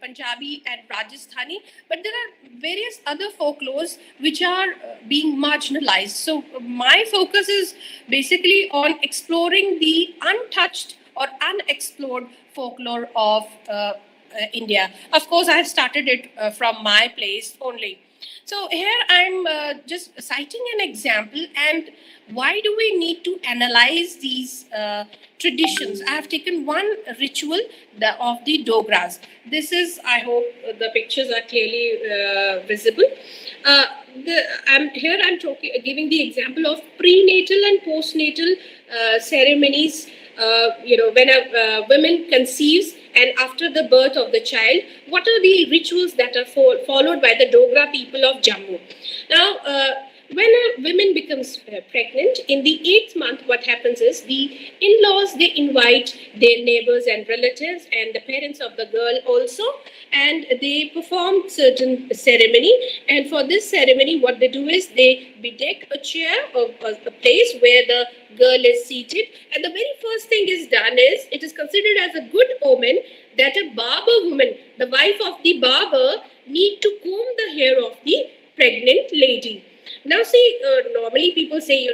Punjabi and Rajasthani, but there are various other folklores which are being marginalized. So my focus is basically on exploring the untouched or unexplored folklore of India. Of course, I have started it from my place only. So here I'm just citing an example, and why do we need to analyze these traditions? I have taken one ritual of the Dogras. This is, I hope the pictures are clearly visible. I'm giving the example of prenatal and postnatal ceremonies. When a woman conceives and after the birth of the child, what are the rituals that are followed by the Dogra people of Jammu? Now, When a woman becomes pregnant, in the 8th month, what happens is the in-laws, they invite their neighbors and relatives and the parents of the girl also, and they perform certain ceremony. And for this ceremony, what they do is they bedeck a chair or a place where the girl is seated. And the very first thing is done is it is considered as a good omen that a barber woman, the wife of the barber, need to comb the hair of the pregnant lady. Now, see, normally people say,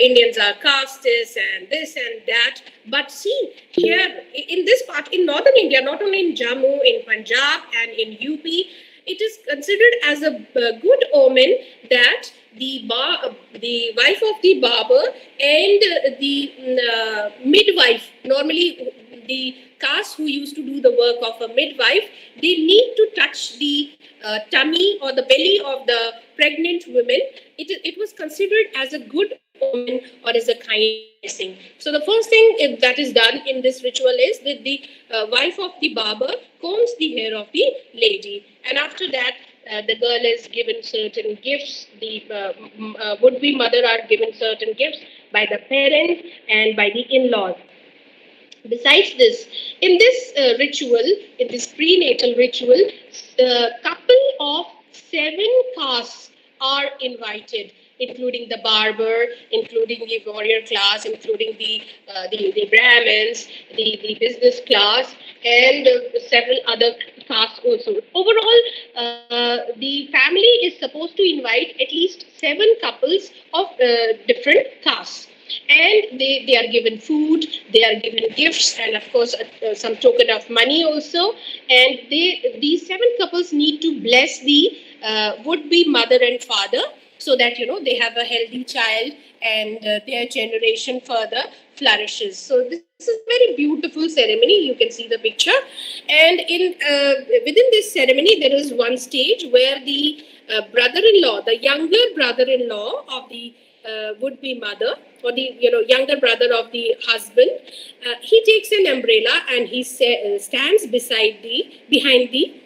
Indians are castes and this and that. But see, here in this part, in northern India, not only in Jammu, in Punjab, and in UP, it is considered as a good omen that the wife of the barber and the midwife, normally the caste who used to do the work of a midwife, they need to touch the tummy or the belly of the pregnant women. It was considered as a good omen or as a kind blessing. So the first thing that is done in this ritual is that the wife of the barber combs the hair of the lady, and after that the girl is given certain gifts. The would-be mother are given certain gifts by the parents and by the in-laws. Besides this, in this ritual, in this prenatal ritual, the couple of 7 castes are invited, including the barber, including the warrior class, including the Brahmins, the business class, and several other castes also. Overall, the family is supposed to invite at least 7 couples of different castes, and they are given food, they are given gifts, and of course some token of money also. And these 7 couples need to bless the would-be mother and father, so that they have a healthy child, and their generation further flourishes. So this is a very beautiful ceremony. You can see the picture, and in within this ceremony there is one stage where the brother-in-law, the younger brother-in-law of the would-be mother, or the younger brother of the husband, he takes an umbrella and he stands behind the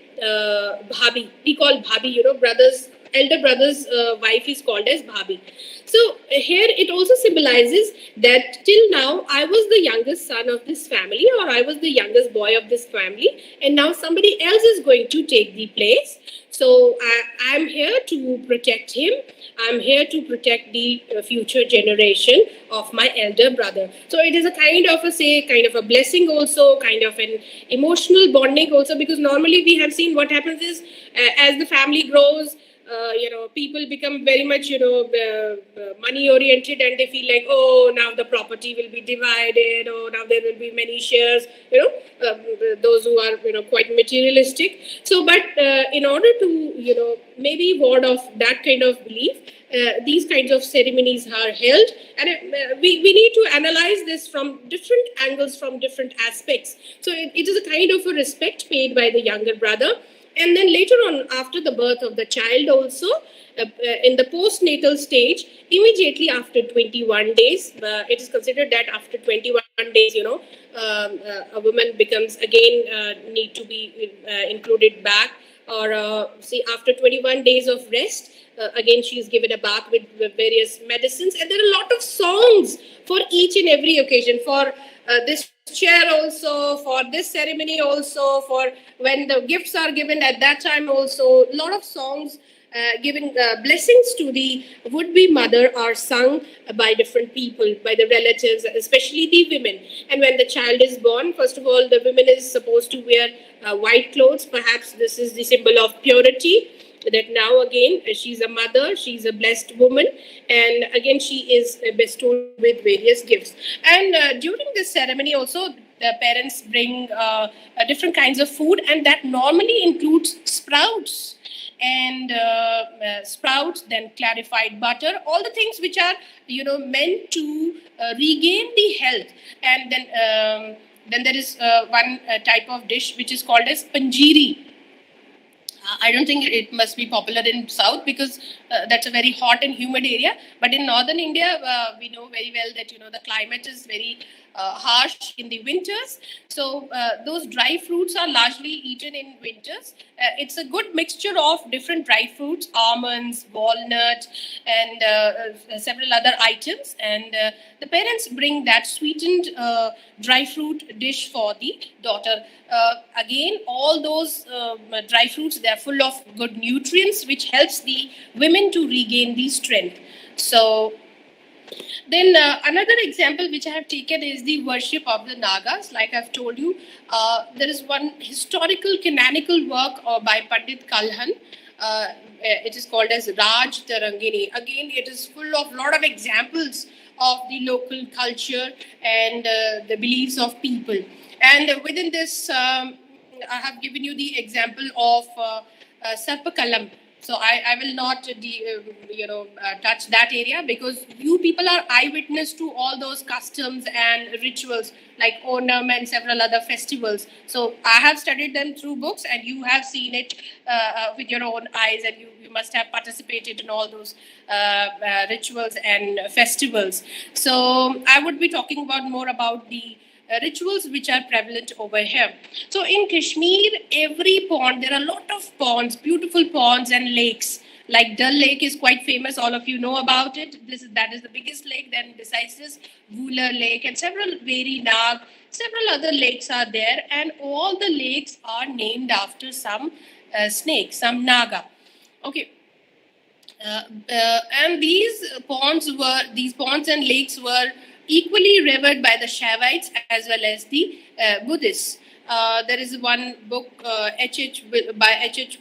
bhabi. We call bhabi, brothers, elder brother's wife is called as bhabi. So here it also symbolizes that till now I was the youngest son of this family, or I was the youngest boy of this family, and now somebody else is going to take the place. So I'm here to protect him. I'm here to protect the future generation of my elder brother. So it is a kind of a blessing also, kind of an emotional bonding also, because normally we have seen what happens is as the family grows, people become very much, money oriented, and they feel like, oh, now the property will be divided, or now there will be many shares, those who are, quite materialistic. So, but in order to, maybe ward off that kind of belief, these kinds of ceremonies are held, and we need to analyze this from different angles, from different aspects. So it is a kind of a respect paid by the younger brother. And then later on, after the birth of the child also, in the postnatal stage, immediately after 21 days, it is considered that after 21 days, a woman becomes again need to be included back, or see, after 21 days of rest, again she is given a bath with various medicines. And there are a lot of songs for each and every occasion, for this chair also, for this ceremony also, for when the gifts are given at that time also. A lot of songs giving blessings to the would-be mother are sung by different people, by the relatives, especially the women. And when the child is born, first of all, the woman is supposed to wear white clothes. Perhaps this is the symbol of purity, that now again she's a mother, she's a blessed woman, and again she is bestowed with various gifts. And during this ceremony also, the parents bring different kinds of food, and that normally includes sprouts, and sprouts, then clarified butter, all the things which are meant to regain the health. And then there is one type of dish which is called as panjiri. I don't think it must be popular in South, because that's a very hot and humid area. But in northern India, we know very well that the climate is very harsh in the winters. So those dry fruits are largely eaten in winters. It's a good mixture of different dry fruits, almonds, walnut, and several other items. And the parents bring that sweetened dry fruit dish for the daughter. Again, all those dry fruits, they're full of good nutrients, which helps the women to regain the strength. So then another example which I have taken is the worship of the Nagas. Like I've told you, there is one historical canonical work by Pandit Kalhan. It is called as Raj Tarangini. Again, it is full of lot of examples of the local culture and the beliefs of people. And within this, I have given you the example of Sarpakalam. So I will not, touch that area, because you people are eyewitness to all those customs and rituals like Onam and several other festivals. So I have studied them through books, and you have seen it with your own eyes, and you must have participated in all those rituals and festivals. So I would be talking about more about the rituals which are prevalent over here. So in Kashmir, every pond, there are a lot of ponds, beautiful ponds and lakes. Like Dal Lake is quite famous, all of you know about it. That is the biggest lake. Then besides this, Vular Lake and several Veri Nag, several other lakes are there, and all the lakes are named after some snake, some Naga. Okay. And these ponds and lakes were equally revered by the Shaivites as well as the Buddhists. There is one book by H.H.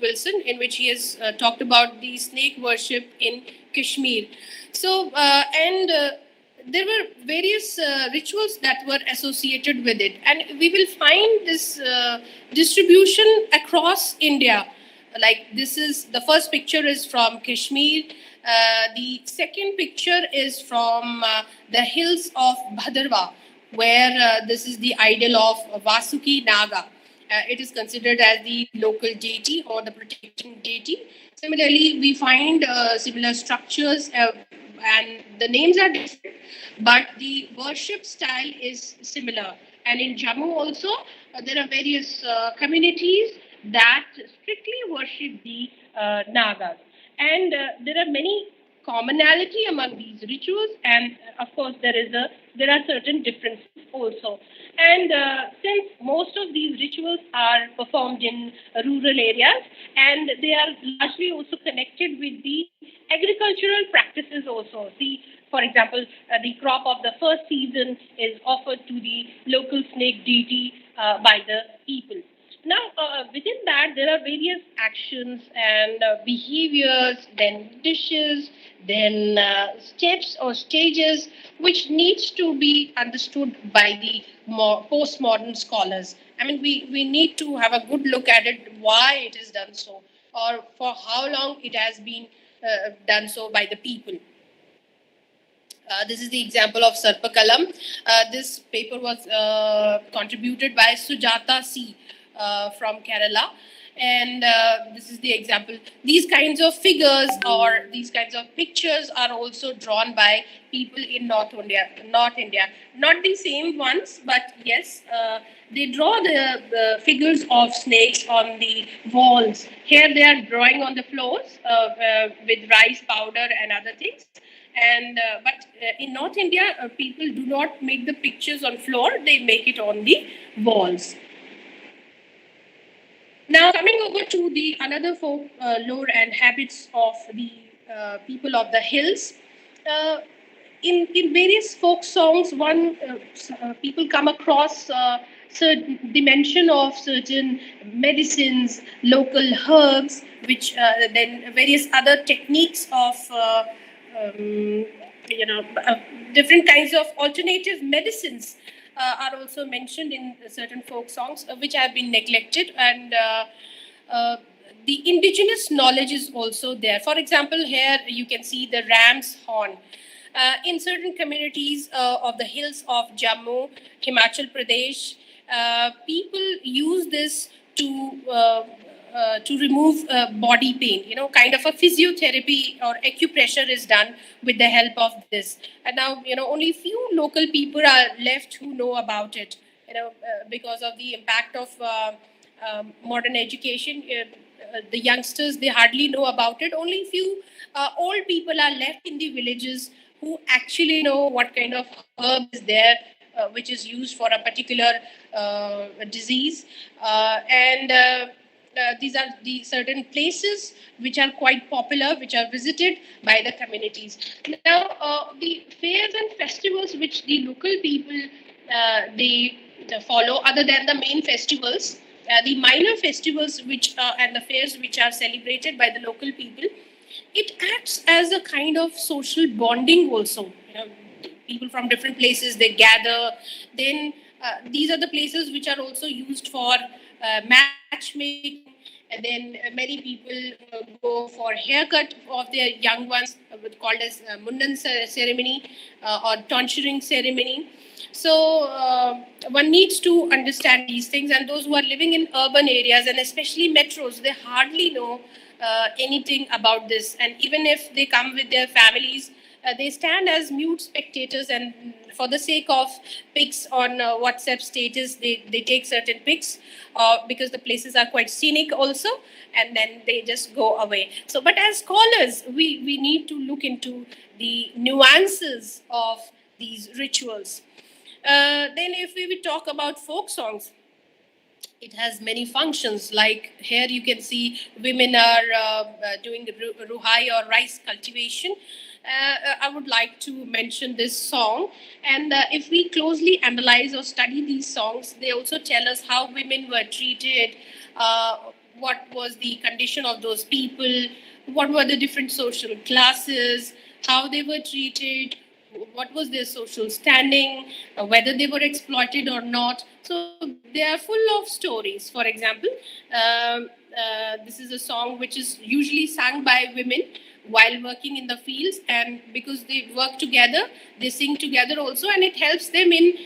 Wilson, in which he has talked about the snake worship in Kashmir. So, there were various rituals that were associated with it, and we will find this distribution across India. Like this is the first picture is from Kashmir. The second picture is from the hills of Bhadrava, where this is the idol of Vasuki Naga. It is considered as the local deity or the protection deity. Similarly, we find similar structures, and the names are different, but the worship style is similar. And in Jammu also, there are various communities that strictly worship the Nagas. And there are many commonality among these rituals, and of course there are certain differences also. And since most of these rituals are performed in rural areas, and they are largely also connected with the agricultural practices also. See, for example, the crop of the first season is offered to the local snake deity by the people. Now, within that, there are various actions and behaviors, then dishes, then steps or stages, which needs to be understood by the more postmodern scholars. I mean, we need to have a good look at it, why it is done so, or for how long it has been done so by the people. This is the example of Sarpakalam. This paper was contributed by Sujata C. From Kerala. And this is the example. These kinds of figures or these kinds of pictures are also drawn by people in North India. Not the same ones, but yes, they draw the figures of snakes on the walls. Here they are drawing on the floors with rice powder and other things. And but in North India, people do not make the pictures on floor; they make it on the walls. Now, coming over to the another folk lore and habits of the people of the hills. Uh, in various folk songs, people come across the mention of certain medicines, local herbs, which then various other techniques of different kinds of alternative medicines are also mentioned in certain folk songs, which have been neglected, and the indigenous knowledge is also there. For example, here you can see the ram's horn. In certain communities of the hills of Jammu, Himachal Pradesh, people use this to to remove body pain. Kind of a physiotherapy or acupressure is done with the help of this. And now, only few local people are left who know about it. Because of the impact of modern education. The youngsters, they hardly know about it. Only few old people are left in the villages who actually know what kind of herb is there, which is used for a particular disease. And these are the certain places which are quite popular, which are visited by the communities. Now, the fairs and festivals which the local people they follow, other than the main festivals, the minor festivals which and the fairs which are celebrated by the local people, it acts as a kind of social bonding also. People from different places, they gather. Then these are the places which are also used for matchmaking. And then many people go for haircut of their young ones, called as mundan ceremony or tonsuring ceremony. So one needs to understand these things, and those who are living in urban areas and especially metros, they hardly know anything about this. And even if they come with their families, they stand as mute spectators, and for the sake of pics on WhatsApp status, they take certain pics because the places are quite scenic also, and then they just go away. So, but as scholars, we need to look into the nuances of these rituals. Then, if we would talk about folk songs, it has many functions. Like here, you can see women are doing ruhai or rice cultivation. I would like to mention this song. And if we closely analyze or study these songs, they also tell us how women were treated, what was the condition of those people, what were the different social classes, how they were treated, what was their social standing, whether they were exploited or not. So they are full of stories. For example, this is a song which is usually sung by women while working in the fields, and because they work together, they sing together also, and it helps them in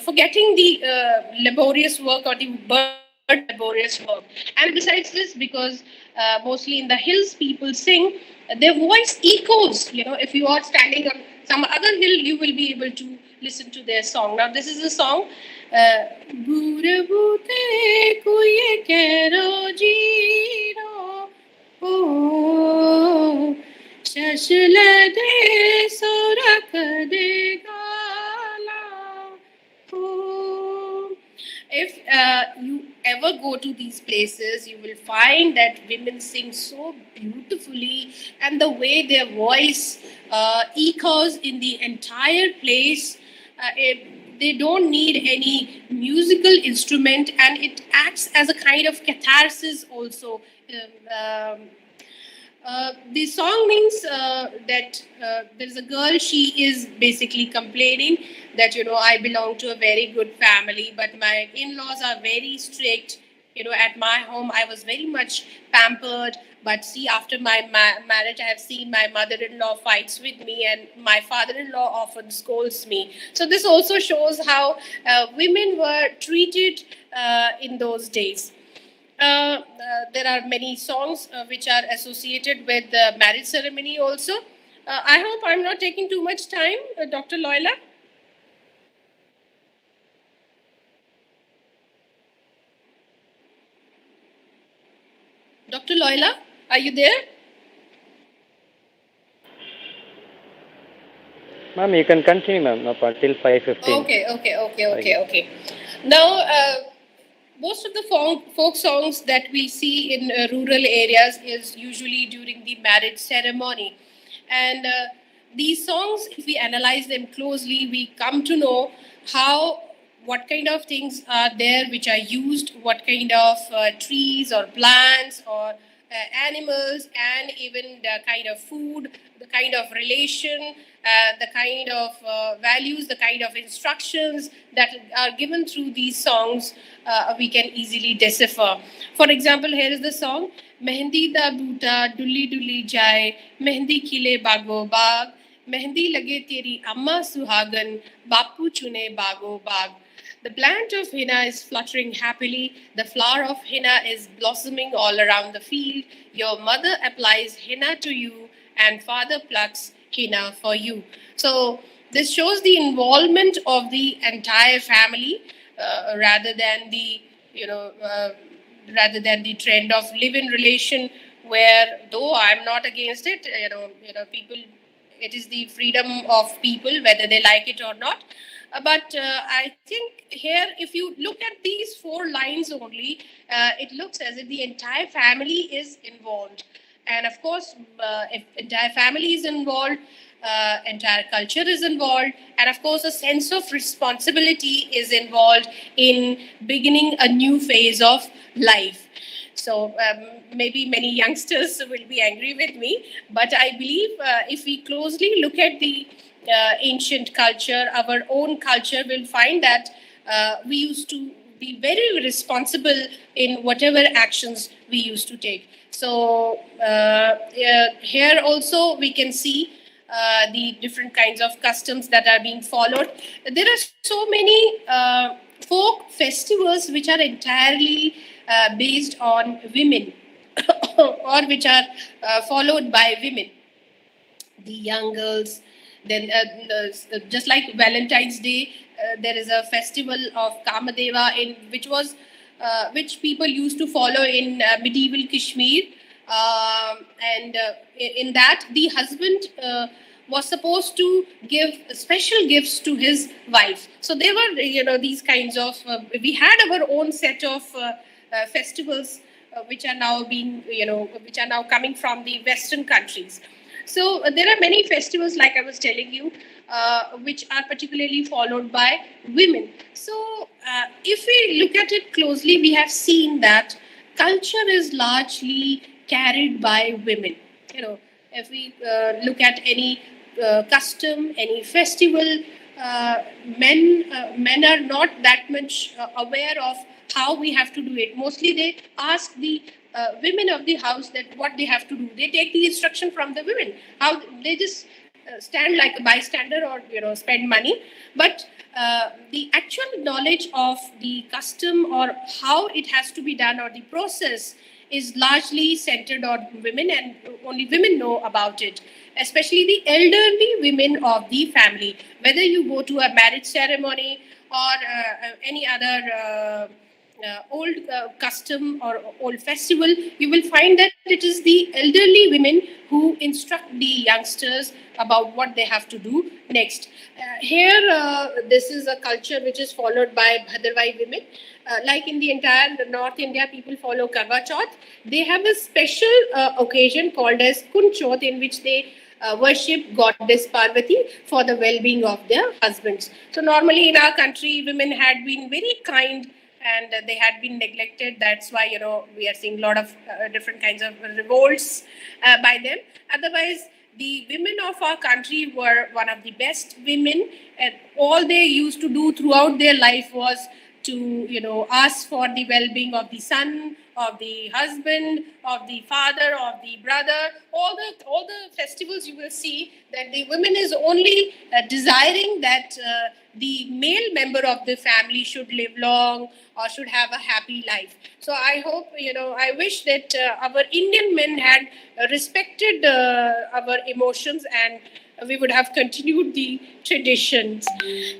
forgetting the laborious work or the laborious work. And besides this, because mostly in the hills people sing, their voice echoes. If you are standing on some other hill, you will be able to listen to their song. Now, this is a song. Bure bute kuye kero jino, oh, shashla de sorak de gala, oh. If you ever go to these places, you will find that women sing so beautifully, and the way their voice echoes in the entire place. They don't need any musical instrument, and it acts as a kind of catharsis also. The song means that there's a girl, she is basically complaining that, I belong to a very good family, but my in-laws are very strict. At my home, I was very much pampered. But see, after my marriage, I have seen my mother-in-law fights with me, and my father-in-law often scolds me. So this also shows how women were treated in those days. There are many songs which are associated with the marriage ceremony also. I hope I'm not taking too much time, Dr. Loila. Dr. Loila, are you there? Ma'am, you can continue, ma'am, up until 5:15. Okay. Now, most of the folk songs that we see in rural areas is usually during the marriage ceremony. And these songs, if we analyze them closely, we come to know what kind of things are there which are used, what kind of trees or plants or animals, and even the kind of food, the kind of relation, the kind of values, the kind of instructions that are given through these songs, we can easily decipher. For example, here is the song, Mehendi da boota dulli dulli jaye, Mehendi khile bago baag, Mehendi lage teri amma suhagan, Bapu chune bago baag. The plant of henna is fluttering happily. The flower of henna is blossoming all around the field. Your mother applies henna to you, and father plucks henna for you. So, this shows the involvement of the entire family rather than the, you know, rather than the trend of live-in relation, where though I'm not against it, people, it is the freedom of people whether they like it or not. But I think here, if you look at these four lines only, it looks as if the entire family is involved. And of course, if entire family is involved, entire culture is involved, and of course, a sense of responsibility is involved in beginning a new phase of life. So maybe many youngsters will be angry with me, but I believe if we closely look at the ancient culture, our own culture, will find that we used to be very responsible in whatever actions we used to take. So here also we can see the different kinds of customs that are being followed. There are so many folk festivals which are entirely based on women or which are followed by women, the young girls. Then, just like Valentine's Day, there is a festival of Kamadeva, in which people used to follow in medieval Kashmir, and in that the husband was supposed to give special gifts to his wife. So there were, these kinds of. We had our own set of festivals, which are now being, which are now coming from the Western countries. So there are many festivals, like I was telling you, which are particularly followed by women. So if we look at it closely, we have seen that culture is largely carried by women. If we look at any custom, any festival, men are not that much aware of how we have to do it. Mostly they ask the women of the house that what they have to do. They take the instruction from the women. How they just stand like a bystander, or spend money. But the actual knowledge of the custom, or how it has to be done, or the process, is largely centered on women, and only women know about it, especially the elderly women of the family. Whether you go to a marriage ceremony or any other old custom or old festival, you will find that it is the elderly women who instruct the youngsters about what they have to do next. This is a culture which is followed by Bhadravi women. Like in the entire North India, people follow Karwa Chauth. They have a special occasion called as Kun Chauth, in which they worship goddess Parvati for the well-being of their husbands. So normally in our country, women had been very kind, and they had been neglected. That's why we are seeing a lot of different kinds of revolts by them. Otherwise, the women of our country were one of the best women, and all they used to do throughout their life was to ask for the well-being of the son, of the husband, of the father, of the brother. All the festivals, you will see that the women is only desiring that the male member of the family should live long or should have a happy life. So I hope, I wish that our Indian men had respected our emotions, and we would have continued the traditions.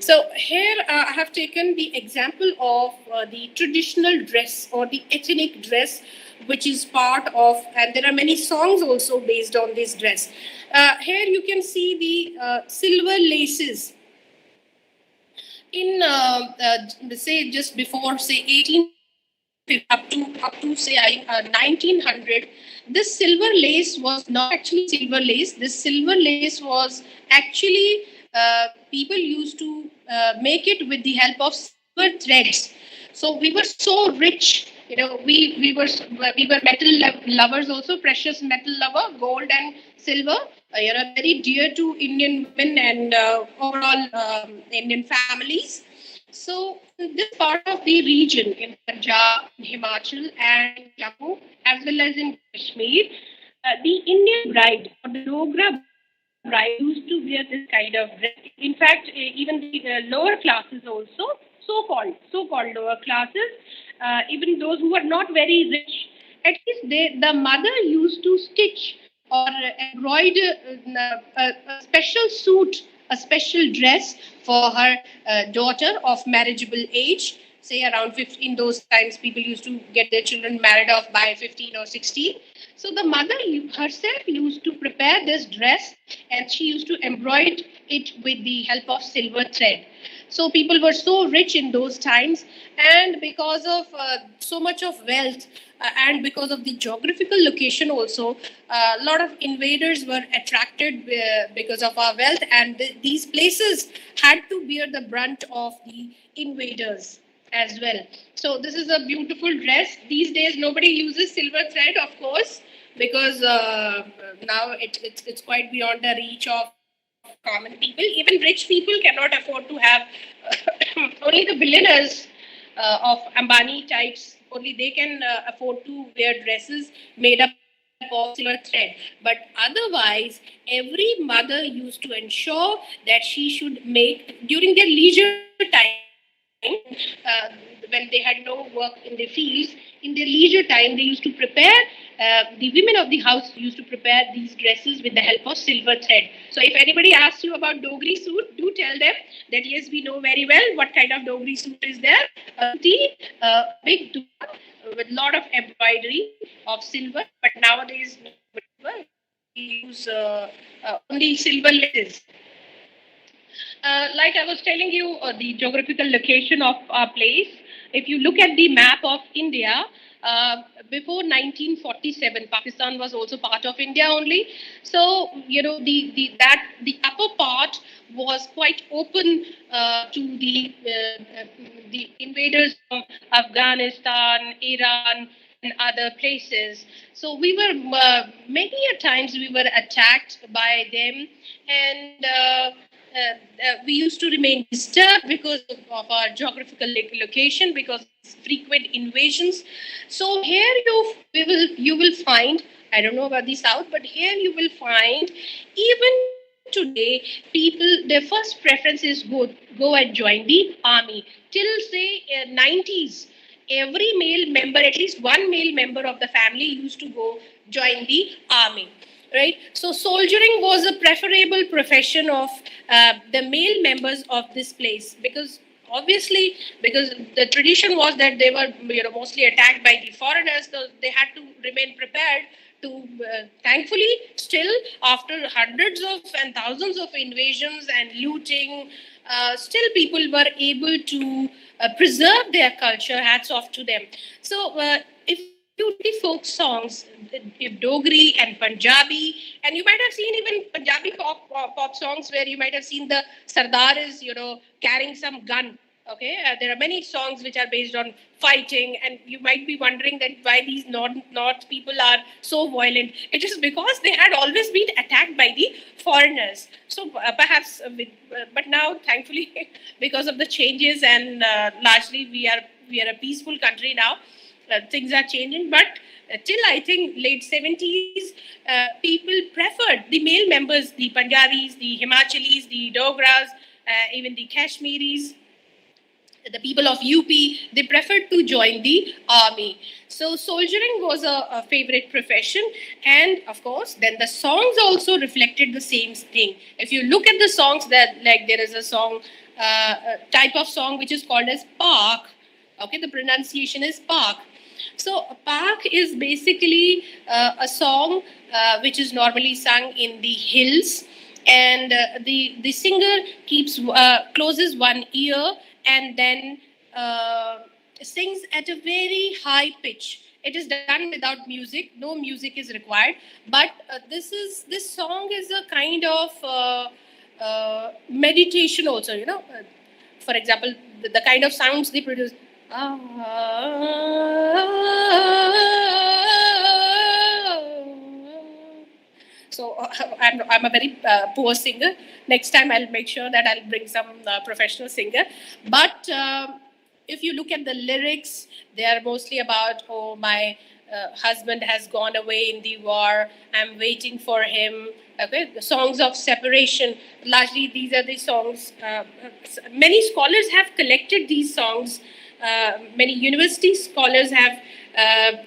So here I have taken the example of the traditional dress, or the ethnic dress, which is part of, and there are many songs also based on this dress. Here you can see the silver laces. In say just before, say 18 up to say 1900, this silver lace was not actually silver lace. This silver lace was actually people used to make it with the help of silver threads. So we were so rich, we were metal lovers also, precious metal lover, gold and silver, very dear to Indian women and overall Indian families. So in this part of the region, in Punjab, in Himachal, and in Jammu, as well as in Kashmir, the Indian bride, or the Dogra bride used to wear this kind of dress. In fact, even the lower classes also, so-called lower classes, even those who were not very rich, at least the mother used to stitch or embroider a special suit, a special dress for her daughter of marriageable age. Say around 15, those times people used to get their children married off by 15 or 16. So the mother herself used to prepare this dress and she used to embroider it with the help of silver thread. So people were so rich in those times, and because of so much of wealth and because of the geographical location also, a lot of invaders were attracted because of our wealth, and these places had to bear the brunt of the invaders as well. So this is a beautiful dress. These days nobody uses silver thread, of course, because now it's quite beyond the reach of common people. Even rich people cannot afford to have only the billionaires of Ambani types. Only they can afford to wear dresses made up of silver thread. But otherwise, every mother used to ensure that she should make during their leisure time, when they had no work in the fields, in their leisure time, they used to prepare, the women of the house used to prepare these dresses with the help of silver thread. So if anybody asks you about Dogri suit, do tell them that yes, we know very well what kind of Dogri suit is there. Big dupa with lot of embroidery of silver, but nowadays we use only silver laces. Like I was telling you, the geographical location of our place. If you look at the map of India, before 1947, Pakistan was also part of India only. So you know the upper part was quite open to the invaders from Afghanistan, Iran, and other places. So we were many a times we were attacked by them, and we used to remain disturbed because of our geographical location, because of frequent invasions. So here you will find, I don't know about the south, but here you will find even today people, their first preference is go and join the army. Till say 90s, every male member, at least one male member of the family, used to go join the army, right? So soldiering was a preferable profession of the male members of this place, because obviously, because the tradition was that they were mostly attacked by the foreigners, so they had to remain prepared to thankfully still, after hundreds of and thousands of invasions and looting, still people were able to preserve their culture. Hats off to them. So if you the folk songs, Dogri and Punjabi, and you might have seen even Punjabi pop songs where you might have seen the Sardar is, carrying some gun. Okay, there are many songs which are based on fighting, and you might be wondering that why these North people are so violent. It is because they had always been attacked by the foreigners. So perhaps, but now thankfully, because of the changes and largely we are a peaceful country now. Things are changing, but till I think late 70s, people preferred the male members, the Punjabis, the Himachalis, the Dogras, even the Kashmiris, the people of UP, they preferred to join the army. So soldiering was a favorite profession, and of course, then the songs also reflected the same thing. If you look at the songs, that like there is a song, type of song which is called as Park. Okay, the pronunciation is Park. So Park is basically a song which is normally sung in the hills, and the singer closes one ear and then sings at a very high pitch. It is done without music; no music is required. But this song is a kind of meditation also. For example, the kind of sounds they produce. So I'm a very poor singer. Next time I'll make sure that I'll bring some professional singer. But if you look at the lyrics, they are mostly about, oh, my husband has gone away in the war. I'm waiting for him. Okay, the songs of separation. Largely, these are the songs. Many scholars have collected these songs. Many university scholars have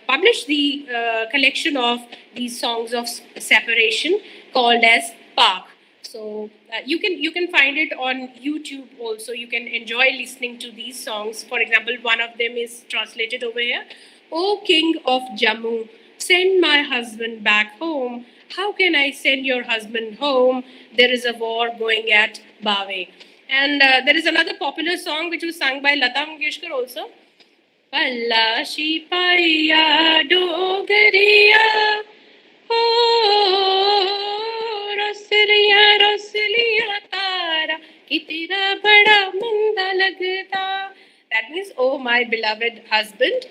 published the collection of these songs of separation called as Park. So you can find it on YouTube also. You can enjoy listening to these songs. For example, one of them is translated over here. O King of Jammu, send my husband back home. How can I send your husband home? There is a war going at Bawe. And there is another popular song which was sung by Lata Mangeshkar also. Palla Shipaiya Dogariya. रसलिया तारा कि तेरा बड़ा मंदा लगता. That means, oh my beloved husband,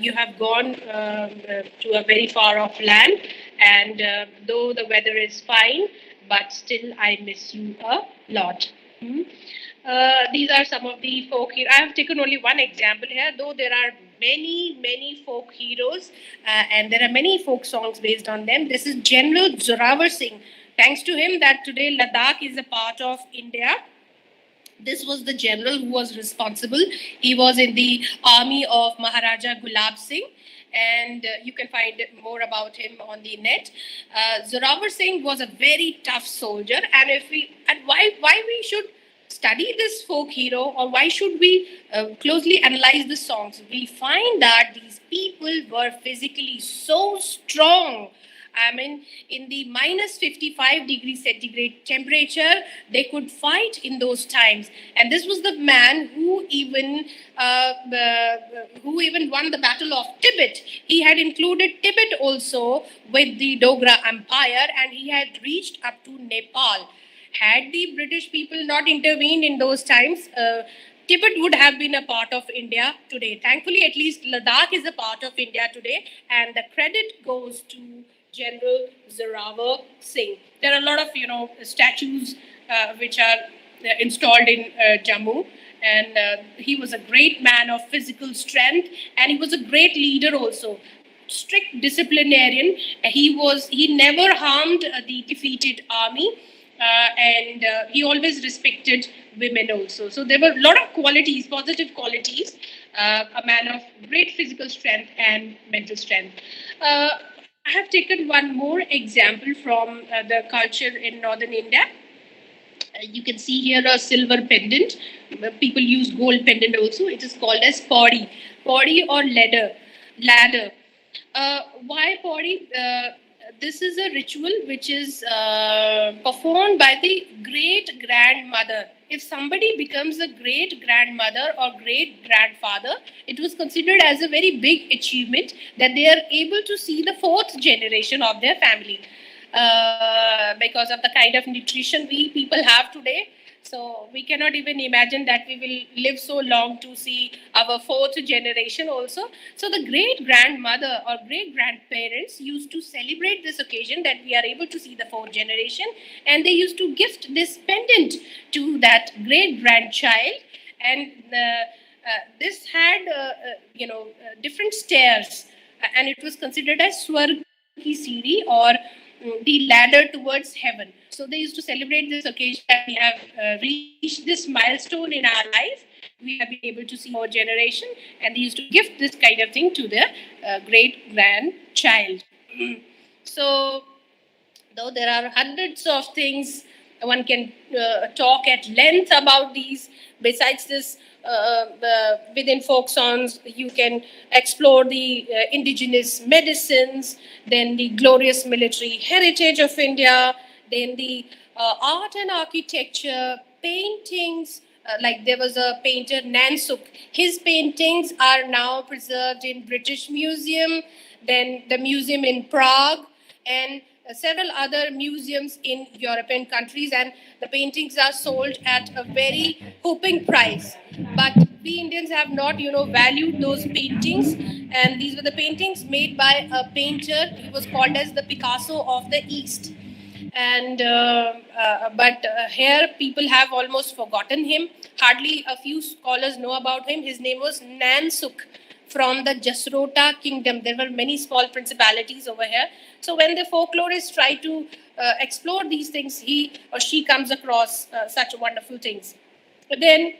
you have gone to a very far off land, and though the weather is fine, but still I miss you a lot. These are some of the folk heroes. I have taken only one example here, though there are many folk heroes, and there are many folk songs based on them. This is General Zorawar Singh. Thanks to him that today Ladakh is a part of India. This was the general who was responsible. He was in the army of Maharaja Gulab Singh, and you can find more about him on the net. Zorawar Singh was a very tough soldier, and why we should study this folk hero, or why should we closely analyze the songs? We find that these people were physically so strong. I mean, in the minus 55 degrees centigrade temperature, they could fight in those times. And this was the man who even won the Battle of Tibet. He had included Tibet also with the Dogra Empire, and he had reached up to Nepal. Had the British people not intervened in those times, Tibet would have been a part of India today. Thankfully, at least Ladakh is a part of India today, and the credit goes to General Zorawar Singh. There are a lot of statues which are installed in Jammu, and he was a great man of physical strength, and he was a great leader also. Strict disciplinarian. He never harmed the defeated army. And he always respected women also. So there were a lot of qualities, positive qualities, a man of great physical strength and mental strength. I have taken one more example from the culture in northern India. You can see here a silver pendant. People use gold pendant also. It is called as podi or ladder. Why podi? This is a ritual which is performed by the great grandmother. If somebody becomes a great grandmother or great grandfather, it was considered as a very big achievement that they are able to see the fourth generation of their family. Because of the kind of nutrition we people have today. So we cannot even imagine that we will live so long to see our fourth generation also. So the great grandmother or great grandparents used to celebrate this occasion that we are able to see the fourth generation, and they used to gift this pendant to that great grandchild, and this had different stairs, and it was considered as Swarg ki Siri, or the ladder towards heaven. So they used to celebrate this occasion that we have reached this milestone in our life. We have been able to see our generation, and they used to gift this kind of thing to their great grandchild. So, though there are hundreds of things, one can talk at length about these. Besides this, within folk songs, you can explore the indigenous medicines, then the glorious military heritage of India, then the art and architecture, paintings. Like there was a painter, Nansuk. His paintings are now preserved in British Museum, then the museum in Prague, and several other museums in European countries, and the paintings are sold at a very whopping price. But we Indians have not, valued those paintings, and these were the paintings made by a painter. He was called as the Picasso of the East. And but here people have almost forgotten him. Hardly a few scholars know about him. His name was Nansuk from the Jasrota kingdom. There were many small principalities over here. So when the folklorists try to explore these things, he or she comes across such wonderful things. But then,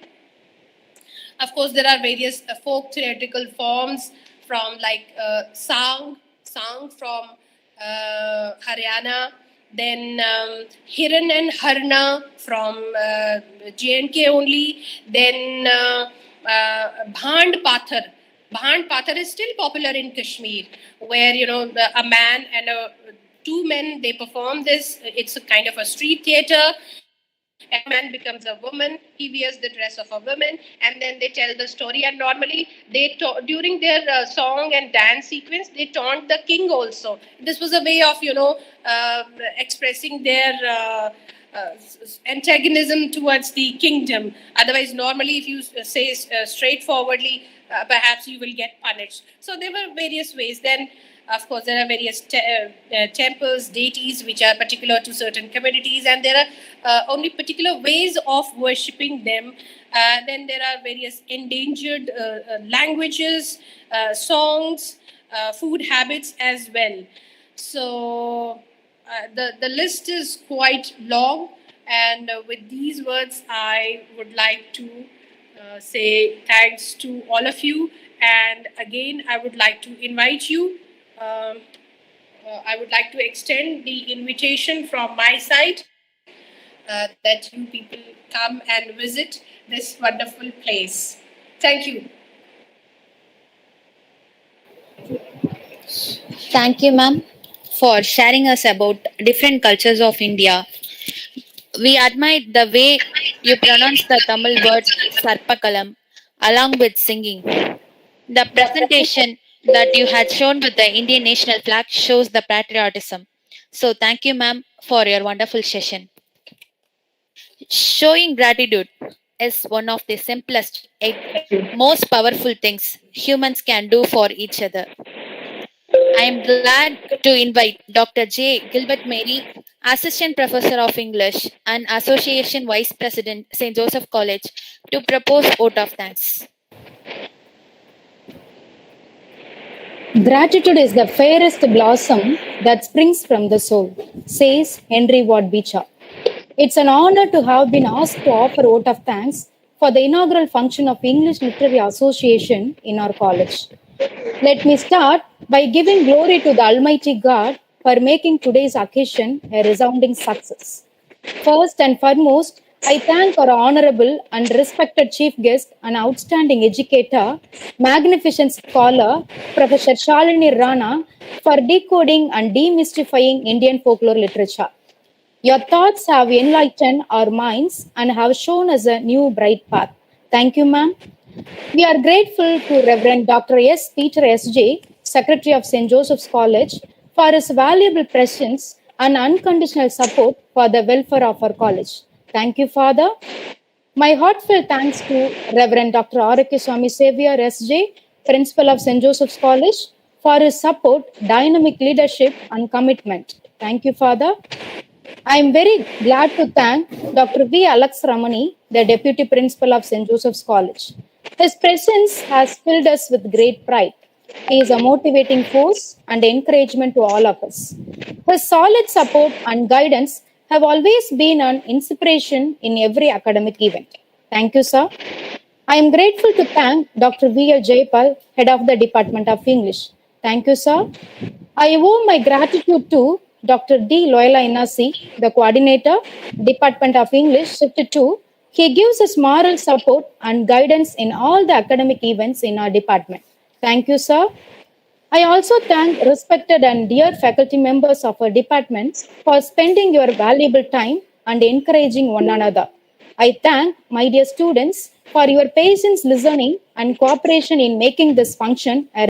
of course, there are various folk theatrical forms from like sang from Haryana, then Hiran and Harna from J&K only, then Bhand Pathar. Bhand Pathar is still popular in Kashmir, where a man and two men, they perform this. It's a kind of a street theater. A man becomes a woman, he wears the dress of a woman, and then they tell the story. And normally, during their song and dance sequence, they taunt the king also. This was a way of, expressing their antagonism towards the kingdom. Otherwise, normally, if you say straightforwardly, perhaps you will get punished. So there were various ways. Then, of course, there are various temples, deities, which are particular to certain communities, and there are only particular ways of worshipping them. Then there are various endangered languages, songs, food habits as well. So the list is quite long, and with these words, I would like to say thanks to all of you. And again, I would like to invite you. I would like to extend the invitation from my side that you people come and visit this wonderful place. Thank you. Thank you, ma'am, for sharing us about different cultures of India. We admire the way you pronounce the Tamil word Sarpakalam along with singing. The presentation that you had shown with the Indian national flag shows the patriotism. So thank you, ma'am, for your wonderful session. Showing gratitude is one of the simplest yet most powerful things humans can do for each other. I am glad to invite Dr. J. Gilbert Mary, Assistant Professor of English and Association Vice President, St. Joseph College, to propose vote of thanks. Gratitude is the fairest blossom that springs from the soul, says Henry Ward Beecher. It's an honor to have been asked to offer vote of thanks for the inaugural function of English Literary Association in our college. Let me start by giving glory to the Almighty God for making today's occasion a resounding success. First and foremost, I thank our honorable and respected chief guest and outstanding educator, magnificent scholar, Professor Shalini Rana, for decoding and demystifying Indian folklore literature. Your thoughts have enlightened our minds and have shown us a new bright path. Thank you, ma'am. We are grateful to Reverend Dr. S. Peter S.J., Secretary of St. Joseph's College, for his valuable presence and unconditional support for the welfare of our college. Thank you, Father. My heartfelt thanks to Reverend Dr. R.K. Swami Xavier S.J., Principal of St. Joseph's College, for his support, dynamic leadership, and commitment. Thank you, Father. I am very glad to thank Dr. V. Alex Ramani, the Deputy Principal of St. Joseph's College. His presence has filled us with great pride. He is a motivating force and encouragement to all of us. His solid support and guidance have always been an inspiration in every academic event. Thank you, sir. I am grateful to thank Dr. V. L. Jayapal, Head of the Department of English. Thank you, sir. I owe my gratitude to Dr. D. Loyola Inasi, the Coordinator, Department of English, Shift 2. He gives us moral support and guidance in all the academic events in our department. Thank you, sir. I also thank respected and dear faculty members of our department for spending your valuable time and encouraging one another. I thank my dear students for your patience listening and cooperation in making this function a